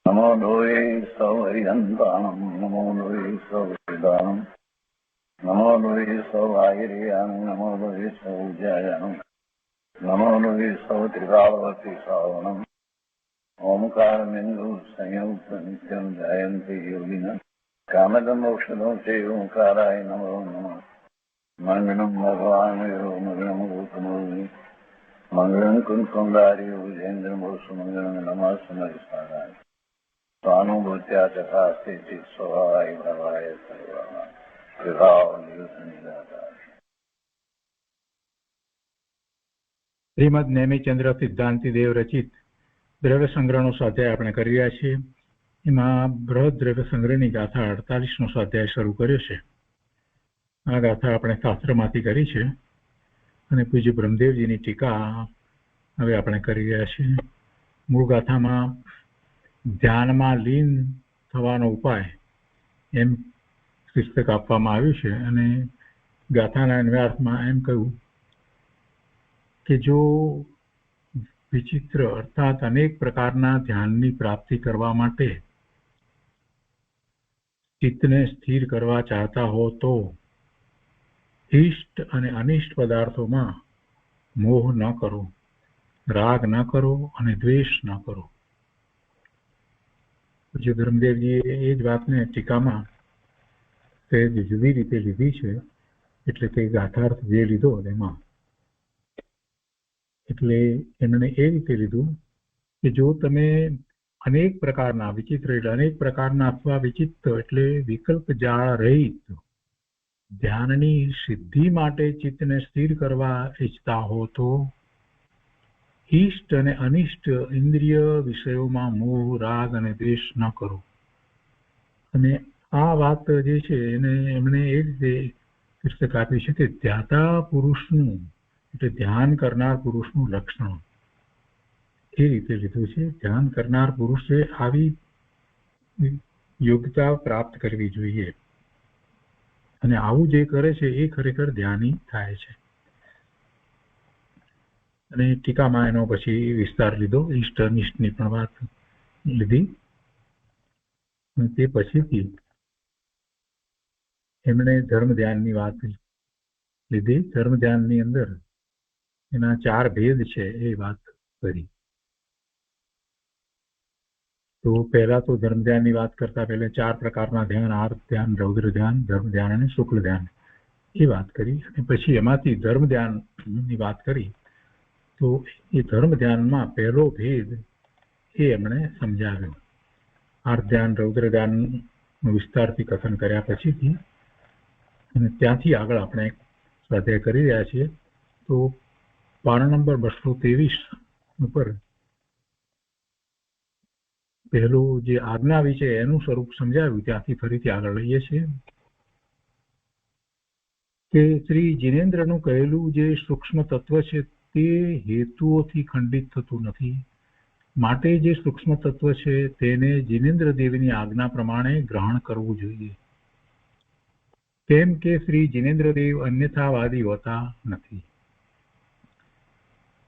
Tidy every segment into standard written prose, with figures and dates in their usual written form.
नमो लोये सौहरिहन्तानं नमो लोये सौहृदानं नमो लोये सौभागिर्यानं नमो लोये सौज्यायानं नमो लोये सौत्रिकावती सावनं ओंकारमिन्दु संयुक्त नित्यं ध्यायन्ति योगिनः कामदमोक्षदं च ओंकाराय नमो नमः मङ्गलं भगवान् यो मङ्गलं गौतमोऽग्नि मङ्गलं कुञ्कुण्डार्यो विजेन्द्रमोसुमङ्गलं नमः समयसाराय स्वानुभूत्या चकास्ते स्वभावाय भवाय सर्वाः विभाव निदातार। શ્રીમદ નેમિચંદ્ર સિદ્ધાંતિ દેવ રચિત દ્રવ્ય સંગ્રહનો સ્વાધ્યાય આપણે કરી રહ્યા છીએ. એમાં બૃહદ દ્રવ્ય સંગ્રહની ગાથા 48નો સ્વાધ્યાય શરૂ કર્યો છે. આ ગાથા આપણે શાસ્ત્રમાંથી કરી છે અને પૂજ્ય બ્રહ્મદેવજીની ટીકા હવે આપણે કરી રહ્યા છીએ. મૂળ ગાથામાં ધ્યાનમાં લીન થવાનો ઉપાય એમ પુસ્તક આપવામાં આવ્યું છે અને ગાથાના અન્વયાર્થમાં એમ કહ્યું કે જો વિચિત્ર અર્થાત અનેક પ્રકારના ધ્યાનની પ્રાપ્તિ કરવા માટે ચિત્તને સ્થિર કરવા ચાહતા હો તો ઇષ્ટ અને અનિષ્ટ પદાર્થોમાં મોહ ન કરો, રાગ ન કરો અને દ્વેષ ન કરો. જે ધર્મદેવજીએ એ જ વાતને ટીકામાં તે જુદી રીતે લીધી છે, એટલે કે ગાથાર્થ જે લીધો એમાં એટલે એમણે એ રીતે લીધું કે જો તમે અનેક પ્રકારના વિચિત્ર એટલે અનેક પ્રકારના અથવા વિચિત્ર એટલે વિકલ્પ જાળ રહિત ધ્યાનની સિદ્ધિ માટે ચિત્તને સ્થિર કરવા ઈચ્છતા હો તો ઇષ્ટ અને અનિષ્ટ ઇન્દ્રિય વિષયોમાં મોહ, રાગ અને દ્વેષ ન કરો. અને આ વાત જે છે એને એમણે એ રીતે પુસ્તક આપ્યું છે કે ધ્યાતા પુરુષનું એટલે ધ્યાન કરનાર પુરુષનું લક્ષણ એ રીતે લીધું છે. ધ્યાન કરનાર પુરુષે આવી યોગ્યતા પ્રાપ્ત કરવી જોઈએ અને આવું જે કરે છે એ ખરેખર ધ્યાની થાય છે. અને ટીકામાં એનો પછી વિસ્તાર લીધો, ઇષ્ટ અનિષ્ટની પણ વાત લીધી. અને તે પછીથી એમણે ધર્મ ધ્યાનની વાત લીધી. ધર્મ ધ્યાનની અંદર એના 4 ભેદ છે એ વાત કરી. તો પહેલા તો ધર્મ ધ્યાનની વાત કરતા પહેલા 4 પ્રકારના ધ્યાન, આર્ત ધ્યાન, રૌદ્ર ધ્યાન, ધર્મ ધ્યાન અને શુક્લ ધ્યાન એ વાત કરી. અને પછી એમાંથી ધર્મ ધ્યાનની વાત કરી. તો એ ધર્મ ધ્યાનમાં પહેલો ભેદ એ એમણે સમજાવ્યો. આર્ત ધ્યાન, રૌદ્ર ધ્યાનનું વિસ્તારથી કથન કર્યા પછીથી અને ત્યાંથી આગળ આપણે સ્વાધ્યાય કરી રહ્યા છીએ. તો પાના નંબર 223 ઉપર પહેલું જે આજ્ઞા વિશે એનું સ્વરૂપ સમજાવ્યું, ત્યાંથી ફરીથી આગળ લઈએ છીએ કે શ્રી જિનેન્દ્રનું કહેલું જે સૂક્ષ્મ તત્વ છે તે હેતુઓથી ખંડિત થતું નથી. માટે જે સૂક્ષ્મ તત્વ છે તેને જિનેન્દ્ર દેવની આજ્ઞા પ્રમાણે ગ્રહણ કરવું જોઈએ. કેમ કે શ્રી જિનેન્દ્ર દેવ અન્યથાવાદી હોતા નથી.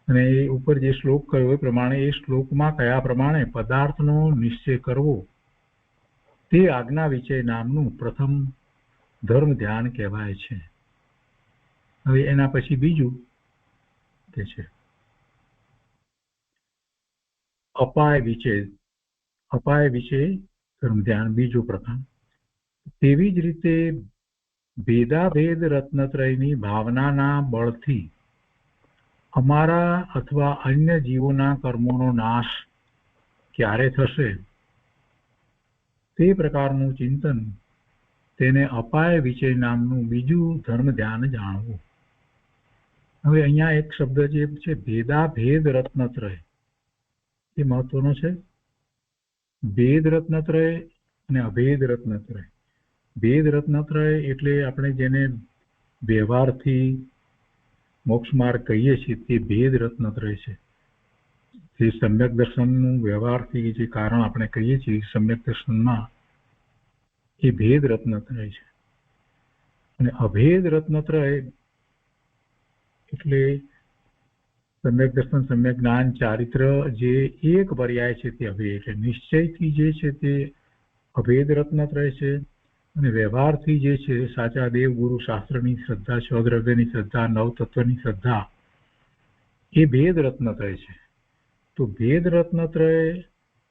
અને એ ઉપર જે શ્લોક કહ્યો એ પ્રમાણે એ શ્લોકમાં કયા પ્રમાણે પદાર્થનો નિશ્ચય કરવો તે આજ્ઞા વિશે નામનું પ્રથમ ધર્મ ધ્યાન કહેવાય છે. હવે એના પછી બીજું કે છે અપાય વિશે ધર્મ ધ્યાન બીજું પ્રથમ. તેવી જ રીતે ભેદાભેદ રત્નત્રયની ભાવનાના બળથી અમારા અથવા અન્ય જીવોના કર્મોનો નાશ ક્યારે થશે તે પ્રકારનું ચિંતન, તેને અપાય વિશે નામનું બીજું ધર્મ ધ્યાન જાણવું. હવે અહીંયા એક શબ્દ જે છે ભેદાભેદ રત્નત્રય એ મહત્વનો છે. ભેદ રત્નત્રય અને અભેદ રત્નત્રય. ભેદ રત્નત્રય એટલે આપણે જેને વ્યવહારથી મોક્ષ માર્ગ કહીએ છીએ તે ભેદ રત્નત્રય છે. જે સમ્યક દર્શનનું વ્યવહારથી જે કારણ આપણે કહીએ છીએ સમ્યક દર્શનમાં એ ભેદ રત્નત્રય છે. અને અભેદ રત્નત્રય એટલે સમ્યક દર્શન, સમ્યક જ્ઞાન, ચારિત્ર જે એક પર્યાય છે તે અભેદ, એટલે નિશ્ચયથી જે છે તે અભેદ રત્નત્રય છે, અને વ્યવહારથી જે છે સાચા દેવ ગુરુ શાસ્ત્રની શ્રદ્ધા, સ્વદ્રવ્યની શ્રદ્ધા, નવતત્વની શ્રદ્ધા, એ ભેદ રત્નત્રય છે. તો ભેદ રત્નત્રય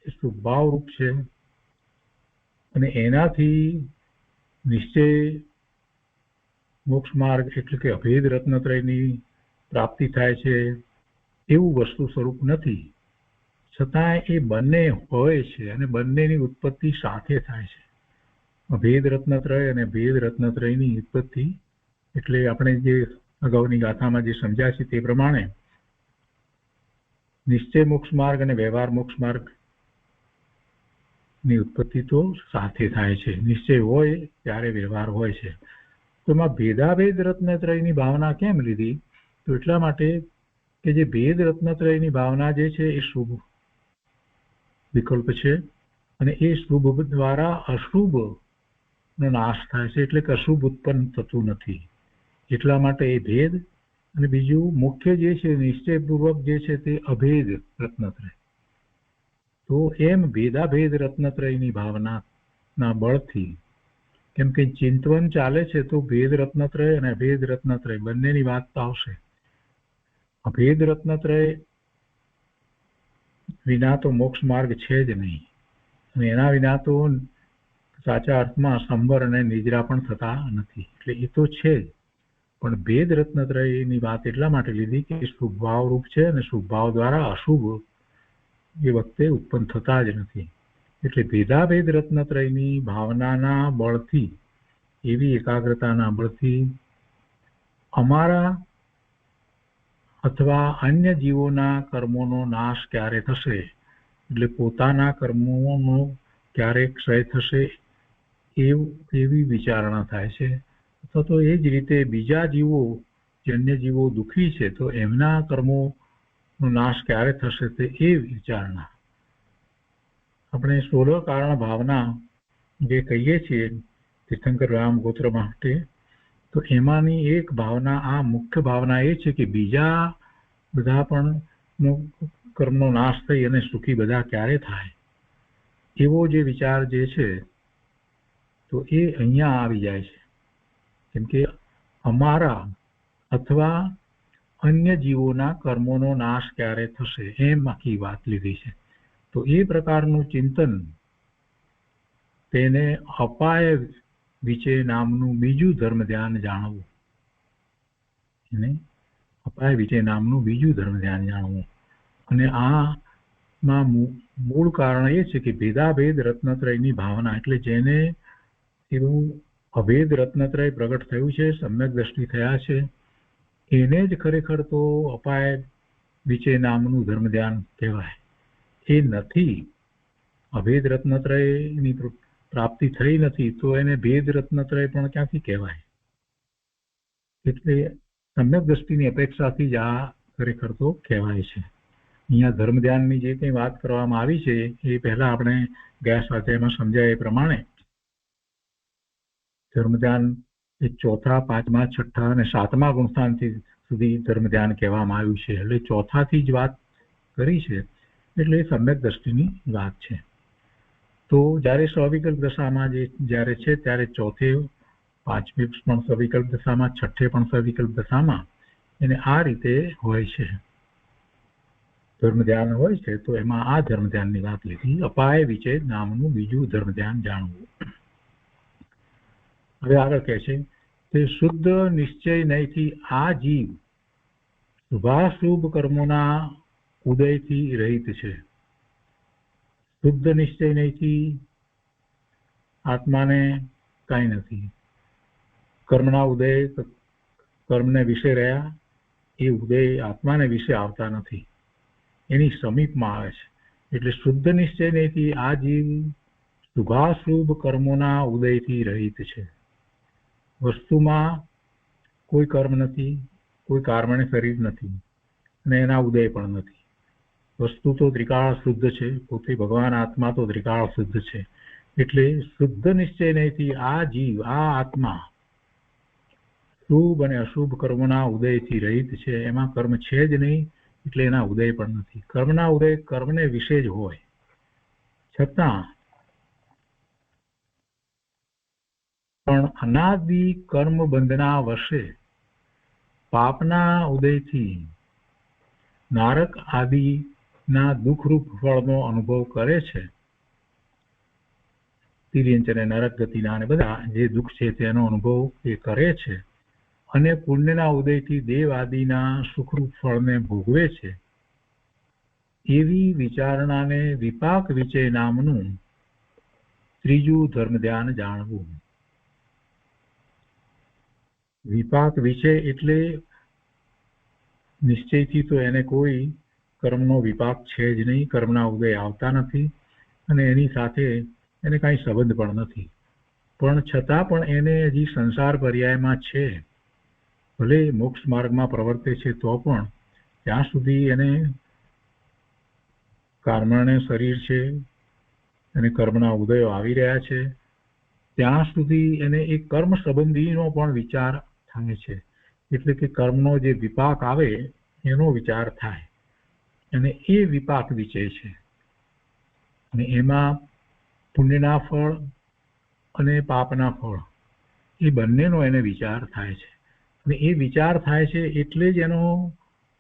એ સ્વભાવ રૂપ છે, અને એનાથી નિશ્ચય મોક્ષ માર્ગ એટલે કે અભેદ રત્નત્રયની પ્રાપ્તિ થાય છે એવું વસ્તુ સ્વરૂપ નથી. છતાં એ બંને હોય છે અને બંનેની ઉત્પત્તિ સાથે થાય છે. અભેદ રત્નત્રય અને ભેદ રત્નત્રયની ઉત્પત્તિ એટલે આપણે જે અગાઉની ગાથામાં જે સમજ્યા છે તે પ્રમાણે નિશ્ચય મોક્ષ માર્ગ અને વ્યવહાર મોક્ષ માર્ગ ની ઉત્પત્તિ તો સાથે થાય છે. નિશ્ચય હોય ત્યારે વ્યવહાર હોય છે. તો એમાં ભેદાભેદ રત્નત્રયની ભાવના કેમ લીધી? તો એટલા માટે કે જે ભેદ રત્નત્રયની ભાવના જે છે એ શુભ વિકલ્પ છે, અને એ શુભ દ્વારા અશુભ નો નાશ થાય છે, એટલે કે અશુભ ઉત્પન્ન થતું નથી. એટલા માટે એ ભેદ, અને બીજું મુખ્ય જે છે નિશ્ચયપૂર્વક જે છે તે અભેદ રત્નત્રય. તો એમ ભેદાભેદ રત્નત્રયની ભાવનાના બળથી, કેમ કે ચિંતવન ચાલે છે તો ભેદ રત્નત્રય અને અભેદ રત્નત્રય બંનેની વાત તો આવશે. અભેદ રત્નત્રય વિના તો મોક્ષ માર્ગ છે જ નહીં, અને એના વિના તો સાચા અર્થમાં સંવર અને નિદ્રા પણ થતા નથી. એટલે એ તો છે જ, પણ ભેદ રત્નત્રયની વાત એટલા માટે લીધી કે શુભભાવ રૂપ છે, અને શુભભાવ દ્વારા અશુભ એ વખતે ઉત્પન્ન થતા જ નથી. એટલે ભેદાભેદ રત્નત્રયની ભાવનાના બળથી, એવી એકાગ્રતાના બળથી અમારા અથવા અન્ય જીવોના કર્મોનો નાશ ક્યારે થશે, એટલે પોતાના કર્મોનો ક્યારે ક્ષય થશે એવી વિચારણા થાય છે. અથવા તો એ જ રીતે બીજા જીવો, જે અન્ય જીવો દુઃખી છે તો એમના કર્મોનો નાશ ક્યારે થશે તે એ વિચારણા. આપણે 16 કારણ ભાવના જે કહીએ છીએ તીર્થંકર રામ ગોત્ર માટે, તો એમાંની એક ભાવના, આ મુખ્ય ભાવના એ છે કે બીજા બધા પણ કર્મનો નાશ થઈ અને સુખી બધા ક્યારે થાય, એવો જે વિચાર જે છે તો એ અહીંયા આવી જાય છે. કેમ કે અમારા અથવા અન્ય જીવોના કર્મોનો નાશ ક્યારે થશે એમ આખી વાત લીધી છે. તો એ પ્રકારનું ચિંતન, તેને અપાય વિચે નામનું બીજું ધર્મ ધ્યાન જાણવું, એને અપાય વિચે નામનું બીજું ધર્મ ધ્યાન જાણવું. અને આમાં મૂળ કારણ એ છે કે ભેદાભેદ રત્નત્રયની ભાવના, એટલે જેને એવું અભેદ રત્નત્રય પ્રગટ થયું છે, સમ્યક દ્રષ્ટિ થયા છે, એને જ ખરેખર તો અપાય વિચે નામનું ધર્મ ધ્યાન કહેવાય. એ નથી, અભેદ રત્નત્રયની પ્રાપ્તિ થઈ નથી તો એને ભેદ રત્નત્રય પણ ક્યાંથી કહેવાય? એટલે સમ્યક દ્રષ્ટિની અપેક્ષાથી જ આ ખરેખર તો કહેવાય છે. અહીંયા ધર્મ ધ્યાનની જે કંઈ વાત કરવામાં આવી છે એ પહેલા આપણે ગયા સ્વાધ્યાયમાં સમજાય એ પ્રમાણે ધર્મ ધ્યાન એ 4થા, 5મા, 6ઠ્ઠા અને 7મા ગુણસ્થાનથી સુધી ધર્મ ધ્યાન કહેવામાં આવ્યું છે. એટલે 4થાથી જ વાત કરી છે, એટલે એ સમ્યક દ્રષ્ટિની વાત છે. તો જ્યારે સ્વવિકલ્પ દશામાં જ્યારે છે ત્યારે 4થે, 5મી પણ સ્વવિકલ્પ દશામાં, 6ઠ્ઠે પણ સ્વવિકલ્પ દશામાં એને આ રીતે હોય છે, ધર્મ ધ્યાન હોય છે. તો એમાં આ ધર્મ ધ્યાનની વાત લીધી, અપાય વિચે નામનું બીજું ધર્મ ધ્યાન જાણવું. હવે આગળ કહે છે તે શુદ્ધ નિશ્ચય નયથી આ જીવ શુભાશુભ કર્મોના ઉદયથી રહિત છે. શુદ્ધ નિશ્ચય નયથી આત્માને કાંઈ નથી. કર્મના ઉદય, કર્મને વિશે રહ્યા, એ ઉદય આત્માને વિશે આવતા નથી, એની સમીપમાં આવે છે. એટલે શુદ્ધ નિશ્ચય નયથી આ જીવ શુભાશુભ કર્મોના ઉદયથી રહિત છે. વસ્તુમાં કોઈ કર્મ નથી, કોઈ કર્મણે શરીર નથી, અને એના ઉદય પણ નથી. વસ્તુ તો ત્રિકાળ શુદ્ધ છે, પોતે ભગવાન આત્મા તો ત્રિકાળ શુદ્ધ છે. એટલે શુદ્ધ નિશ્ચય નયથી આ જીવ, આ આત્મા શુભ અને અશુભ કર્મોના ઉદયથી રહિત છે. એમાં કર્મ છે જ નહીં, એટલે એના ઉદય પણ નથી. કર્મના ઉદય કર્મને વિશે જ હોય, છતાં પણ અનાદિ કર્મ બંધના વશે પાપના ઉદયથી નારક આદિના દુઃખરૂપ ફળનો અનુભવ કરે છે. તિર્યંચ અને નરક ગતિના અને બધા જે દુઃખ છે તેનો અનુભવ એ કરે છે, અને પુણ્યના ઉદયથી દેવ આદિના સુખરૂપ ફળને ભોગવે છે. એવી વિચારણાને વિપાક વિચય નામનું ત્રીજું ધર્મ ધ્યાન જાણવું. વિપાક વિષય એટલે નિશ્ચયથી તો એને કોઈ કર્મનો વિપાક છે જ નહીં, કર્મના ઉદય આવતા નથી અને એની સાથે એને કાંઈ સંબંધ પણ નથી. પણ છતાં પણ એને હજી સંસાર પર્યાયમાં છે, ભલે મોક્ષ માર્ગમાં પ્રવર્તે છે તો પણ ત્યાં સુધી એને કર્મને શરીર છે અને કર્મના ઉદયો આવી રહ્યા છે, ત્યાં સુધી એને એક કર્મ સંબંધીનો પણ વિચાર થાય છે. એટલે કે કર્મનો જે વિપાક આવે એનો વિચાર થાય, અને એ વિપાક વિચય છે. અને એમાં પુણ્યના ફળ અને પાપના ફળ એ બંનેનો એને વિચાર થાય છે. અને એ વિચાર થાય છે એટલે જ એનો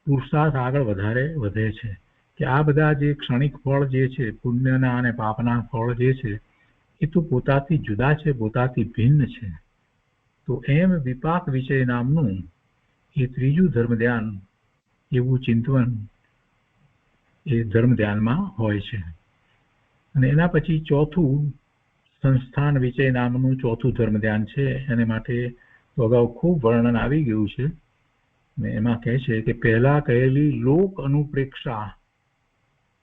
પુરુષાર્થ આગળ વધારે વધે છે કે આ બધા જે ક્ષણિક ફળ જે છે, પુણ્યના અને પાપના ફળ જે છે, એ તો પોતાથી જુદા છે, પોતાથી ભિન્ન છે. તો એમ વિપાક વિષય નામનું એ ત્રીજું ધર્મ ધ્યાન, એવું ચિંતવન એ ધર્મ ધ્યાનમાં હોય છે. અને એના પછી ચોથું સંસ્થાન વિષય નામનું ચોથું ધર્મ ધ્યાન છે. એને માટે તો અગાઉ ખૂબ વર્ણન આવી ગયું છે. અને એમાં કહે છે કે પહેલા કહેલી લોક અનુપ્રેક્ષા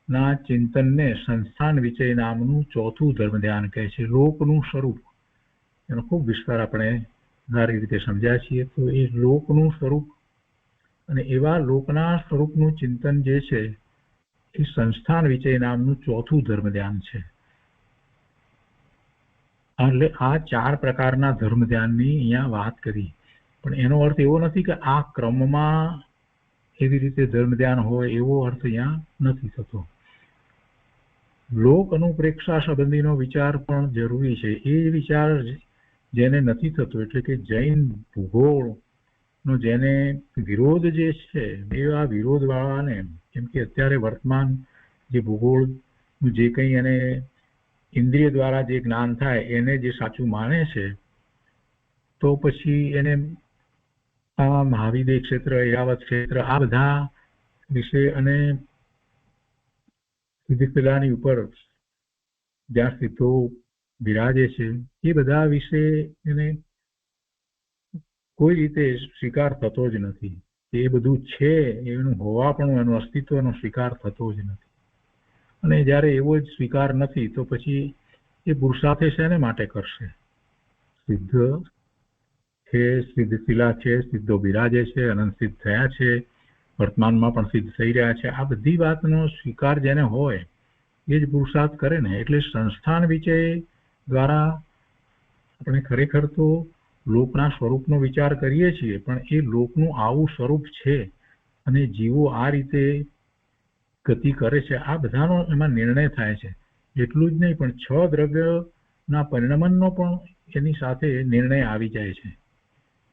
ના ચિંતનને સંસ્થાન વિષય નામનું ચોથું ધર્મ ધ્યાન કહે છે. લોકનું સ્વરૂપ એનો ખૂબ વિસ્તાર આપણે સારી રીતે સમજ્યા છીએ. તો એ લોકનું સ્વરૂપ અને એવા લોકના સ્વરૂપનું ચિંતન જે છે એ સંસ્થાન વિષય નામનું ચોથું ધર્મ ધ્યાન છે. એટલે આ 4 પ્રકારના ધર્મ ધ્યાનની અહીંયા વાત કરી, પણ એનો અર્થ એવો નથી કે આ ક્રમમાં એવી રીતે ધર્મ ધ્યાન હોય એવો અર્થ અહીંયા નથી થતો. લોક અનુપ્રેક્ષા સંબંધીનો વિચાર પણ જરૂરી છે. એ વિચાર જેને નથી થતો, એટલે કે જૈન ભૂગોળનો જેને વિરોધ જે છે, એવા વિરોધ વાળાને, કેમ કે અત્યારે વર્તમાન જે ભૂગોળનું જે કંઈ એને ઇન્દ્રિય દ્વારા જે જ્ઞાન થાય એને જે સાચું માને છે, તો પછી એને આ મહાવિદ્ય ક્ષેત્ર, ઐરાવત ક્ષેત્ર, આ બધા વિશે અને સિદ્ધિકલાની ઉપર જ્યાં સિદ્ધો બિરાજે છે એ બધા વિશે એને કોઈ રીતે સ્વીકાર થતો જ નથી. એ બધું છે એનું હોવાપણું, એનું અસ્તિત્વનો સ્વીકાર થતો જ નથી. અને જ્યારે એવો જ સ્વીકાર નથી તો પછી એ પુરુષાર્થ શેને માટે કરશે? સિદ્ધ છે, સિદ્ધશિલા છે, સિદ્ધો બિરાજે છે, અનંત સિદ્ધ થયા છે, વર્તમાનમાં પણ સિદ્ધ થઈ રહ્યા છે. આ બધી વાતનો સ્વીકાર જેને હોય એ જ પુરુષાર્થ કરે ને. એટલે સંસ્થાન વિષય દ્વારા આપણે ખરેખર તો લોકના સ્વરૂપનો વિચાર કરીએ છીએ, પણ એ લોકનું આવું સ્વરૂપ છે અને જીવો આ રીતે ગતિ કરે છે, આ બધાનો એમાં નિર્ણય થાય છે. એટલું જ નહીં, પણ 6 દ્રવ્યના પરિણમનનો પણ એની સાથે નિર્ણય આવી જાય છે.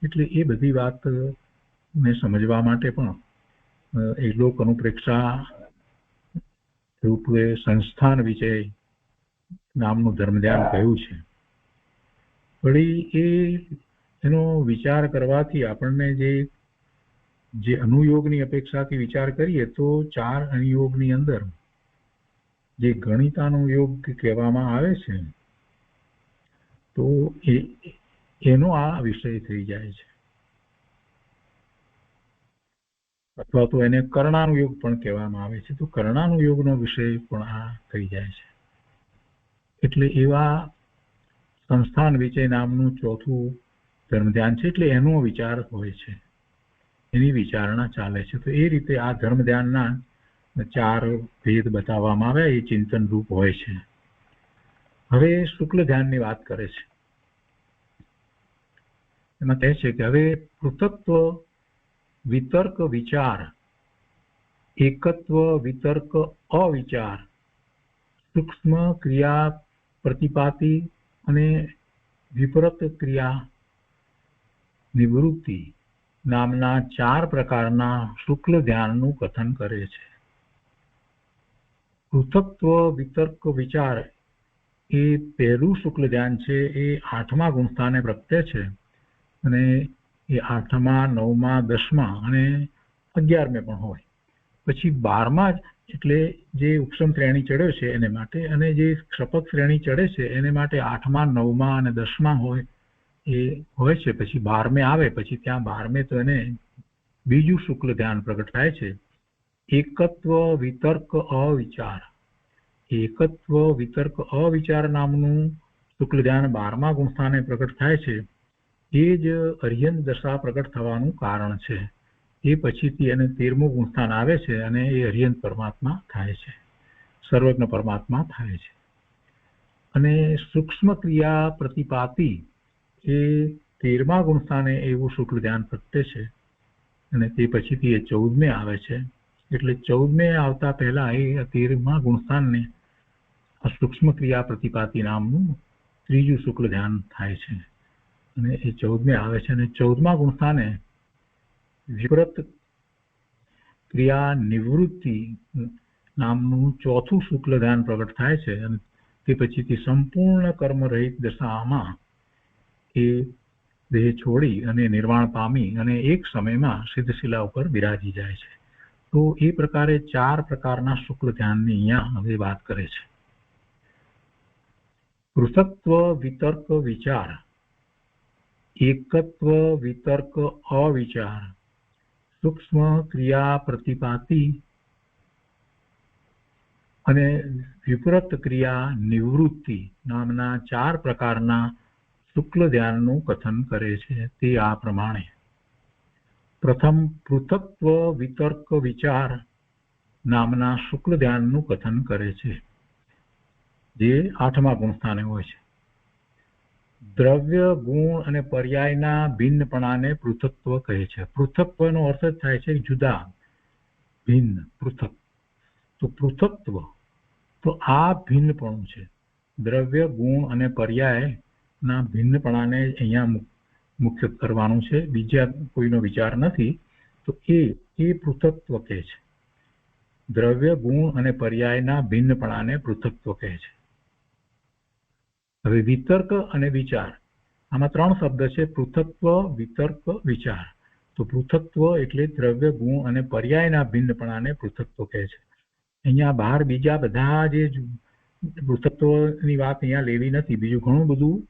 એટલે એ બધી વાતને સમજવા માટે પણ એ લોક અનુપ્રેક્ષા રૂપે સંસ્થાન વિષય નામનું ધર્મ ધ્યાન કહ્યું છે. વળી એનો વિચાર કરવાથી આપણને જે અનુયોગની અપેક્ષાથી વિચાર કરીએ તો 4 અનુયોગની અંદર જે ગણિતાનુયોગ કહેવામાં આવે છે, તો એનો આ વિષય થઈ જાય છે. અથવા તો એને કર્ણાનુયોગ પણ કહેવામાં આવે છે. તો કર્ણાનુયોગનો વિષય પણ આ થઈ જાય છે. એટલે એવા સંસ્થાન વિષય નામનું ચોથું ધર્મ ધ્યાન છે. એટલે એનો વિચાર હોય છે, એની વિચારણા ચાલે છે. તો એ રીતે આ ધર્મ ધ્યાનના 4 ભેદ બતાવવામાં આવ્યા, એ ચિંતન રૂપ હોય છે. હવે શુક્લ ધ્યાનની વાત કરે છે. એમાં કહે છે કે હવે પૃથક્ત્વ, વિતર્ક, વિચાર એકત્વ વિતર્ક અવિચાર, સૂક્ષ્મ ક્રિયા પ્રતિપાતિ અને વિપરીત ક્રિયા નિવૃત્તિ નામના 4 પ્રકારના શુક્લ ધ્યાનનું કથન કરે છે. પૃથક્ત્વ વિતર્ક વિચાર એ પહેલું શુક્લ ધ્યાન છે. એ 8મા ગુણસ્થાને પ્રગટે છે અને એ 8મા, 9મા, 10મા અને 11મે પણ હોય. પછી 12મા એટલે જે ઉપસમ શ્રેણી ચડ્યો છે એને માટે, અને જે ક્ષપક શ્રેણી ચડે છે એને માટે 8મા, 9મા અને 10મા હોય એ હોય છે. પછી 12મે આવે, પછી ત્યાં 12મે તો એને બીજું શુક્લ ધ્યાન પ્રગટ થાય છે, એકત્વ વિતર્ક અવિચાર. એકત્વ વિતર્ક અવિચાર નામનું શુક્લ ધ્યાન 12મા ગુણસ્થાને પ્રગટ થાય છે. એ જ અર્યંત દશા પ્રગટ થવાનું કારણ છે. એ પછીથી એને 13મું ગુણસ્થાન આવે છે અને એ અર્યંત પરમાત્મા થાય છે, સર્વજ્ઞ પરમાત્મા થાય છે. અને સૂક્ષ્મ ક્રિયા પ્રતિપાતિ એ 13મા ગુણસ્થાને એવું શુક્લ ધ્યાન પ્રગટે છે અને તે પછીથી એ 14મે આવે છે. એટલે 14મે આવતા પહેલા એ 13મા ગુણસ્થાનને સૂક્ષ્મ ક્રિયા પ્રતિપાતિ નામનું ત્રીજું શુક્લ ધ્યાન થાય છે અને એ 14મે આવે છે. અને 14મા ગુણસ્થાને વિપરીત ક્રિયા નિવૃત્તિ નામનું ચોથું શુક્લ ધ્યાન પ્રગટ થાય છે અને તે પછીથી સંપૂર્ણ કર્મ રહિત દશામાં એ દેહ છોડી અને નિર્વાણ પામી અને એક સમયમાં સિદ્ધશિલા ઉપર બિરાજી જાય છે. તો એ પ્રકારે 4 પ્રકારના શુક્લ ધ્યાનની અહીંયા હવે વાત કરે છે. પૃથક્ત્વ વિતર્ક વિચાર, એકત્વ વિતર્ક અવિચાર, સૂક્ષ્મ ક્રિયા પ્રતિપાતિ અને વિપરીત ક્રિયા નિવૃત્તિ નામના 4 પ્રકારના શુક્લ ધ્યાનનું કથન કરે છે. તે આ પ્રમાણે: પ્રથમ પૃથક્ત્વ વિતર્ક વિચાર નામના શુક્લ ધ્યાનનું કથન કરે છે, જે 8મા ગુણસ્થાને હોય છે. દ્રવ્ય, ગુણ અને પર્યાયના ભિન્નપણાને પૃથક્ત્વ કહે છે. પૃથક્ત્વનો અર્થ જ થાય છે જુદા, ભિન્ન, પૃથક. તો પૃથક્ત્વ તો આ ભિન્નપણું છે. દ્રવ્ય, ગુણ અને પર્યાયના ભિન્નપણાને અહીંયા મુખ્ય કરવાનું છે, બીજા કોઈનો વિચાર નથી. તો એ પૃથક્ત્વ કહે છે. દ્રવ્ય, ગુણ અને પર્યાયના ભિન્નપણાને પૃથક્ત્વ કહે છે. હવે વિતર્ક અને વિચાર, આમાં 3 શબ્દ છે: પૃથક્ત્વ, વિતર્ક, વિચાર. તો પૃથક્ત્વ એટલે દ્રવ્ય, ગુણ અને પર્યાયના ભિન્નપણાને પૃથક્ત્વ કહે છે. અહીંયા બહાર બીજા બધા જે પૃથક્ત્વની વાત અહીંયા લેવી નથી. બીજું ઘણું બધું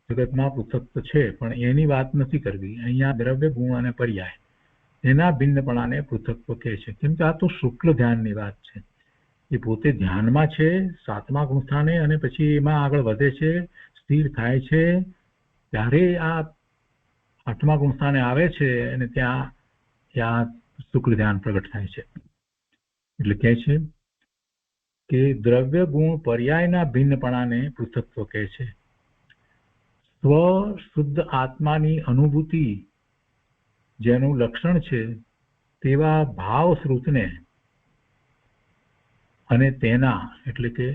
જગતમાં પૃથક્ત્વ છે, પણ એની વાત નથી કરવી. અહીંયા દ્રવ્ય, ગુણ અને પર્યાય એના ભિન્નપણાને પૃથક્ત્વ કહે છે. કેમ કે આ તો શુક્લ ધ્યાનની વાત છે. એ પોતે ધ્યાનમાં છે 7મા ગુણસ્થાને, અને પછી એમાં આગળ વધે છે, સ્થિર થાય છે, ત્યારે આ 8મા ગુણસ્થાને આવે છે અને ત્યાં શુક્લ ધ્યાન પ્રગટ થાય છે. એટલે કહે છે કે દ્રવ્ય, ગુણ, પર્યાયના ભિન્નપણાને પૃથક્ત્વ કહે છે. સ્વ શુદ્ધ આત્માની અનુભૂતિ જેનું લક્ષણ છે તેવા ભાવ શ્રુતને અને તેના એટલે કે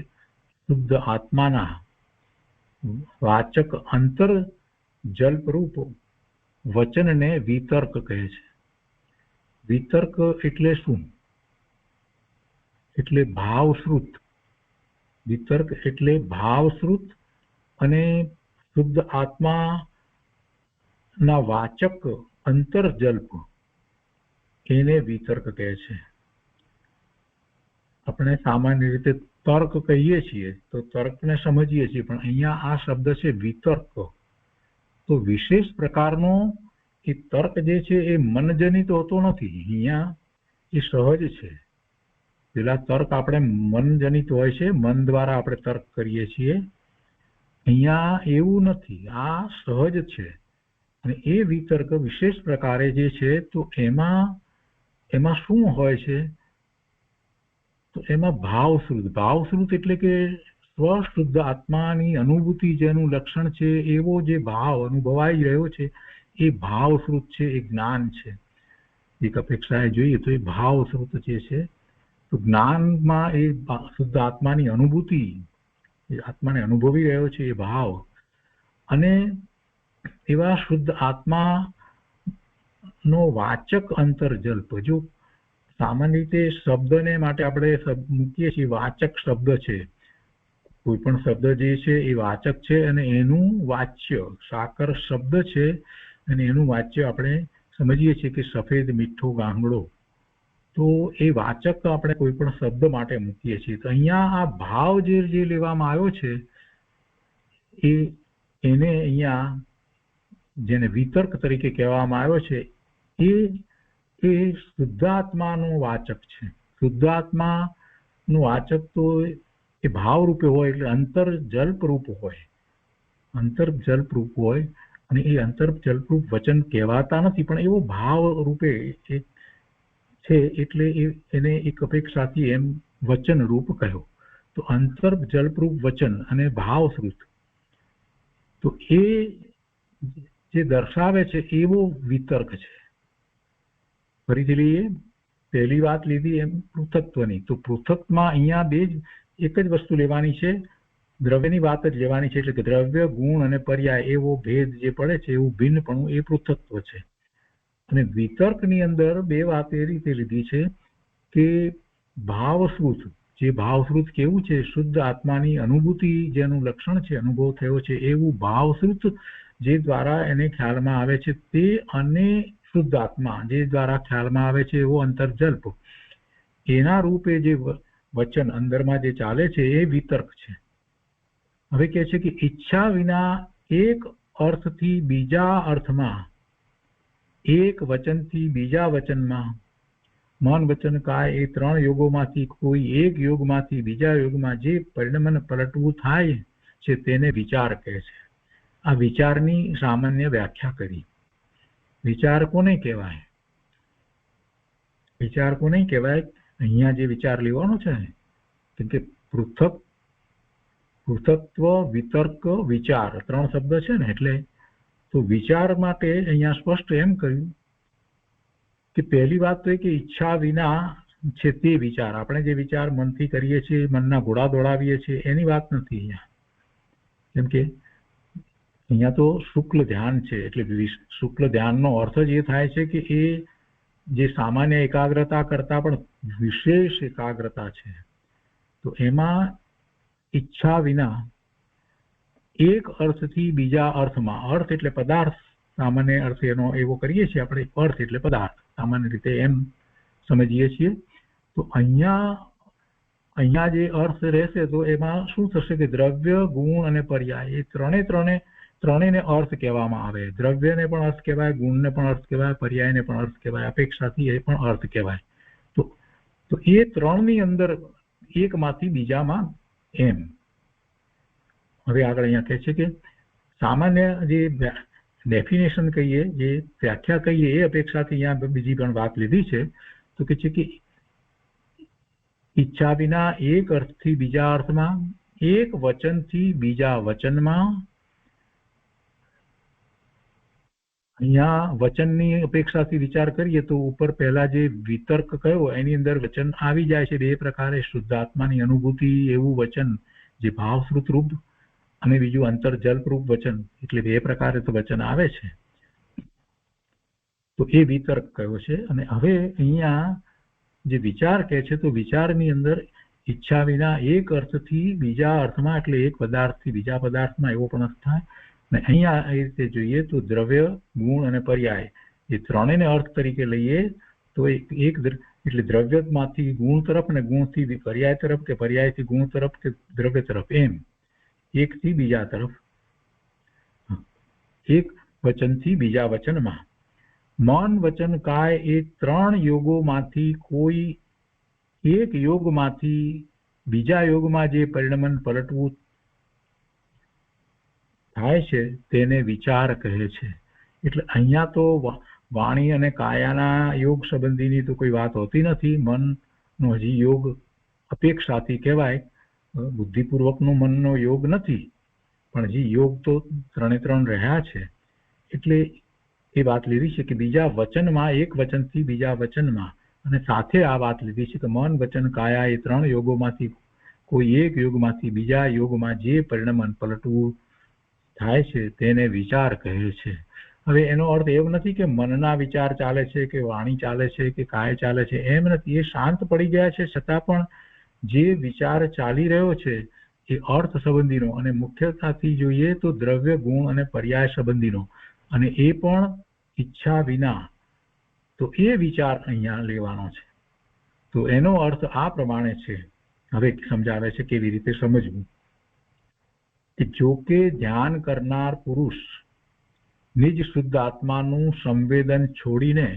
શુદ્ધ આત્માના વાચક અંતર જલ્પરૂપ વચનને વિતર્ક કહે છે. વિતર્ક એટલે શું? એટલે ભાવશ્રુત. વિતર્ક એટલે ભાવશ્રુત અને શુદ્ધ આત્માના વાચક અંતરજલ્પ, એને વિતર્ક કહે છે. આપણે સામાન્ય રીતે તર્ક કહીએ છીએ તો તર્કને સમજીએ છીએ, પણ અહીંયા આ શબ્દ છે વિતર્ક. તો વિશેષ પ્રકારનો એ તર્ક જે છે એ મનજનિત હોતો નથી. અહીંયા એ સહજ છે. પેલા તર્ક આપણે મનજનિત હોય છે, મન દ્વારા આપણે તર્ક કરીએ છીએ. અહીંયા એવું નથી, આ સહજ છે. અને એ વિતર્ક વિશેષ પ્રકારે જે છે તો એમાં શું હોય છે? તો એમાં ભાવશ્રુત. ભાવશ્રુત એટલે કે સ્વશુદ્ધ આત્માની અનુભૂતિ જેનું લક્ષણ છે એવો જે ભાવ અનુભવાઈ રહ્યો છે એ ભાવશ્રુત છે, એ જ્ઞાન છે. એક અપેક્ષાએ જોઈએ તો એ ભાવશ્રુત જે છે તો જ્ઞાનમાં એ શુદ્ધ આત્માની અનુભૂતિ, એ આત્માને અનુભવી રહ્યો છે એ ભાવ, અને એવા શુદ્ધ આત્મા નો વાચક અંતર્જલ્પ. જો સામાન્ય રીતે શબ્દને માટે આપણે મૂકીએ છીએ, વાચક શબ્દ છે, કોઈ પણ શબ્દ જે છે એ વાચક છે અને એનું વાચ્ય, સાકર શબ્દ છે અને એનું વાચ્ય આપણે સમજીએ છીએ કે સફેદ મીઠો ગાંગડો. તો એ વાચક તો આપણે કોઈ પણ શબ્દ માટે મૂકીએ છીએ. તો અહીંયા આ ભાવ જે લેવામાં આવ્યો છે એને અહીંયા જેને વિતર્ક તરીકે કહેવામાં આવ્યો છે એ શુદ્ધાત્માનો વાચક છે. શુદ્ધાત્માનું વાચક તો એ ભાવ રૂપે હોય, એટલે અંતર્જલ્પરૂપ હોય, અંતર્જલ્પરૂપ હોય. અને એ અંતર્જલ્પરૂપ વચન કહેવાતા નથી, પણ એવો ભાવ રૂપે છે, એટલે એને એક અપેક્ષાથી એમ વચન રૂપ કહ્યો. તો અંતર્જલ્પરૂપ વચન અને ભાવશ્રુત, તો એ જે દર્શાવે છે એવો વિતર્ક છે. ફરીથી લઈએ, પહેલી વાત લીધી એમ પૃથક્ત્વની. તો પૃથકમાં અહીંયા એક જ વસ્તુ લેવાની છે, દ્રવ્યની વાત જ લેવાની છે. એટલે કે દ્રવ્ય, ગુણ અને પર્યાય એવો ભેદ જે પડે છે, એવું ભિન્નપણું, એ પૃથક્ત્વ છે. અને વિતર્કની અંદર બે વાત એ રીતે લીધી છે કે ભાવશ્રુત, જે ભાવશ્રુત કેવું છે, શુદ્ધ આત્માની અનુભૂતિ જેનું લક્ષણ છે, અનુભવ થયો છે, એવું ભાવશ્રુત જે દ્વારા એને ખ્યાલમાં આવે છે તે, અને શુદ્ધ આત્મા જે દ્વારા ખ્યાલમાં આવે છે એવો અંતર્જલ્પ, એના રૂપે જે વચન અંદરમાં જે ચાલે છે એ વિતર્ક છે. હવે કહે છે કે ઈચ્છા વિના એક અર્થથી બીજા અર્થમાં, એક વચનથી બીજા વચનમાં, મન વચન કાય એ ત્રણ યોગોમાંથી કોઈ એક યોગમાંથી બીજા યોગમાં જે પરિણમન પલટવું થાય છે તેને વિચાર કહે છે. આ વિચારની સામાન્ય વ્યાખ્યા કરી. વિચાર કોને કહેવાય? વિચાર કોને કહેવાય? અહીંયા જે વિચાર લેવાનો છે ને, કેમ કે પૃથક્ત્વ, વિતર્ક, વિચાર ત્રણ શબ્દ છે ને, એટલે તો વિચાર માટે અહીંયા સ્પષ્ટ એમ કહ્યું કે પહેલી વાત તો એ કે ઈચ્છા વિના છે તે વિચાર, આપણે જે વિચાર મનથી કરીએ છીએ, મનના ઘોડા દોડાવીએ છીએ, એની વાત નથી અહીંયા. કેમ કે અહીંયા તો શુક્લ ધ્યાન છે, એટલે શુક્લ ધ્યાનનો અર્થ જ એ થાય છે કે એ જે સામાન્ય એકાગ્રતા કરતા પણ વિશેષ એકાગ્રતા છે. તો એમાં ઈચ્છા વિના એક અર્થથી બીજા અર્થમાં, અર્થ એટલે પદાર્થ, સામાન્ય અર્થ એનો એવો કરીએ છીએ આપણે, અર્થ એટલે પદાર્થ, સામાન્ય રીતે એમ સમજીએ છીએ. તો અહીંયા જે અર્થ રહેશે તો એમાં શું થશે કે દ્રવ્ય, ગુણ અને પર્યાય એ ત્રણેયને અર્થ કહેવામાં આવે. દ્રવ્યને પણ અર્થ કહેવાય, ગુણને પણ અર્થ કહેવાય, પર્યાયને પણ અર્થ કહેવાય, અપેક્ષાથી એ પણ અર્થ કહેવાય. તો એ ત્રણની અંદર એકમાંથી બીજામાં એમ. હવે આગળ અહીંયા કહે છે કે સામાન્ય જે ડેફિનેશન કહીએ, જે વ્યાખ્યા કહીએ, એ અપેક્ષાથી અહીંયા બીજી પણ વાત લીધી છે. તો કે છે કે ઈચ્છા વિના એક અર્થથી બીજા અર્થમાં, એક વચનથી બીજા વચનમાં. અહીંયા વચનની અપેક્ષાથી વિચાર કરીએ તો ઉપર પહેલા જે વિતર્ક કયો એની અંદર વચન આવી જાય છે બે પ્રકારે, શુદ્ધ આત્માની અનુભૂતિ એવું વચન જે ભાવશ્રુત રૂપ, અને બીજું અંતર્જલ્પરૂપ વચન, એટલે બે પ્રકારે તો વચન આવે છે. તો એ વિતર્ક કયો છે. અને હવે અહીંયા જે વિચાર કહે છે, તો વિચારની અંદર ઈચ્છા વિના એક અર્થથી બીજા અર્થમાં, એટલે એક પદાર્થથી બીજા પદાર્થમાં એવો પણ અર્થ થાય. અને અહીંયા એ રીતે જોઈએ તો દ્રવ્ય, ગુણ અને પર્યાય એ ત્રણેયને અર્થ તરીકે લઈએ તો એક એટલે દ્રવ્યમાંથી ગુણ તરફ અને ગુણથી પર્યાય તરફ, કે પર્યાયથી ગુણ તરફ કે દ્રવ્ય તરફ, એમ એકથી બીજા તરફ, એક વચનથી બીજા વચનમાં. મન વચન કાય એ ત્રણ યોગોમાંથી કોઈ એક યોગમાંથી બીજા યોગમાં જે પરિણમન પલટવું થાય છે તેને વિચાર કહે છે. એટલે અહીંયા તો વાણી અને કાયાના યોગ સંબંધીની તો કોઈ વાત હોતી નથી. મનનો હજી યોગ અપેક્ષાથી કહેવાય, બુદ્ધિપૂર્વકનો મનનો યોગ નથી, પણ હજી યોગ તો ત્રણ રહ્યા છે. એટલે એ વાત લીધી છે કે બીજા વચનમાં, એક વચનથી બીજા વચનમાં, અને સાથે આ વાત લીધી છે કે મન વચન કાયા એ 3 યોગોમાંથી કોઈ એક યોગમાંથી બીજા યોગમાં જે પરિણમન પલટવું થાય છે તેને વિચાર કહે છે. હવે એનો અર્થ એવો નથી કે મનના વિચાર ચાલે છે કે વાણી ચાલે છે કે કાય ચાલે છે, એમ નથી. એ શાંત પડી ગયા છે છતાં પણ જે વિચાર ચાલી રહ્યો છે એ અર્થ સંબંધીનો અને મુખ્યતાથી જોઈએ તો દ્રવ્ય ગુણ અને પર્યાય સંબંધીનો, અને એ પણ ઈચ્છા વિના. તો એ વિચાર અહીંયા લેવાનો છે. તો એનો અર્થ આ પ્રમાણે છે. હવે સમજાવે છે કેવી રીતે સમજવું. કે જો કે ધ્યાન કરનાર પુરુષ નિજ શુદ્ધ આત્માનું સંવેદન છોડીને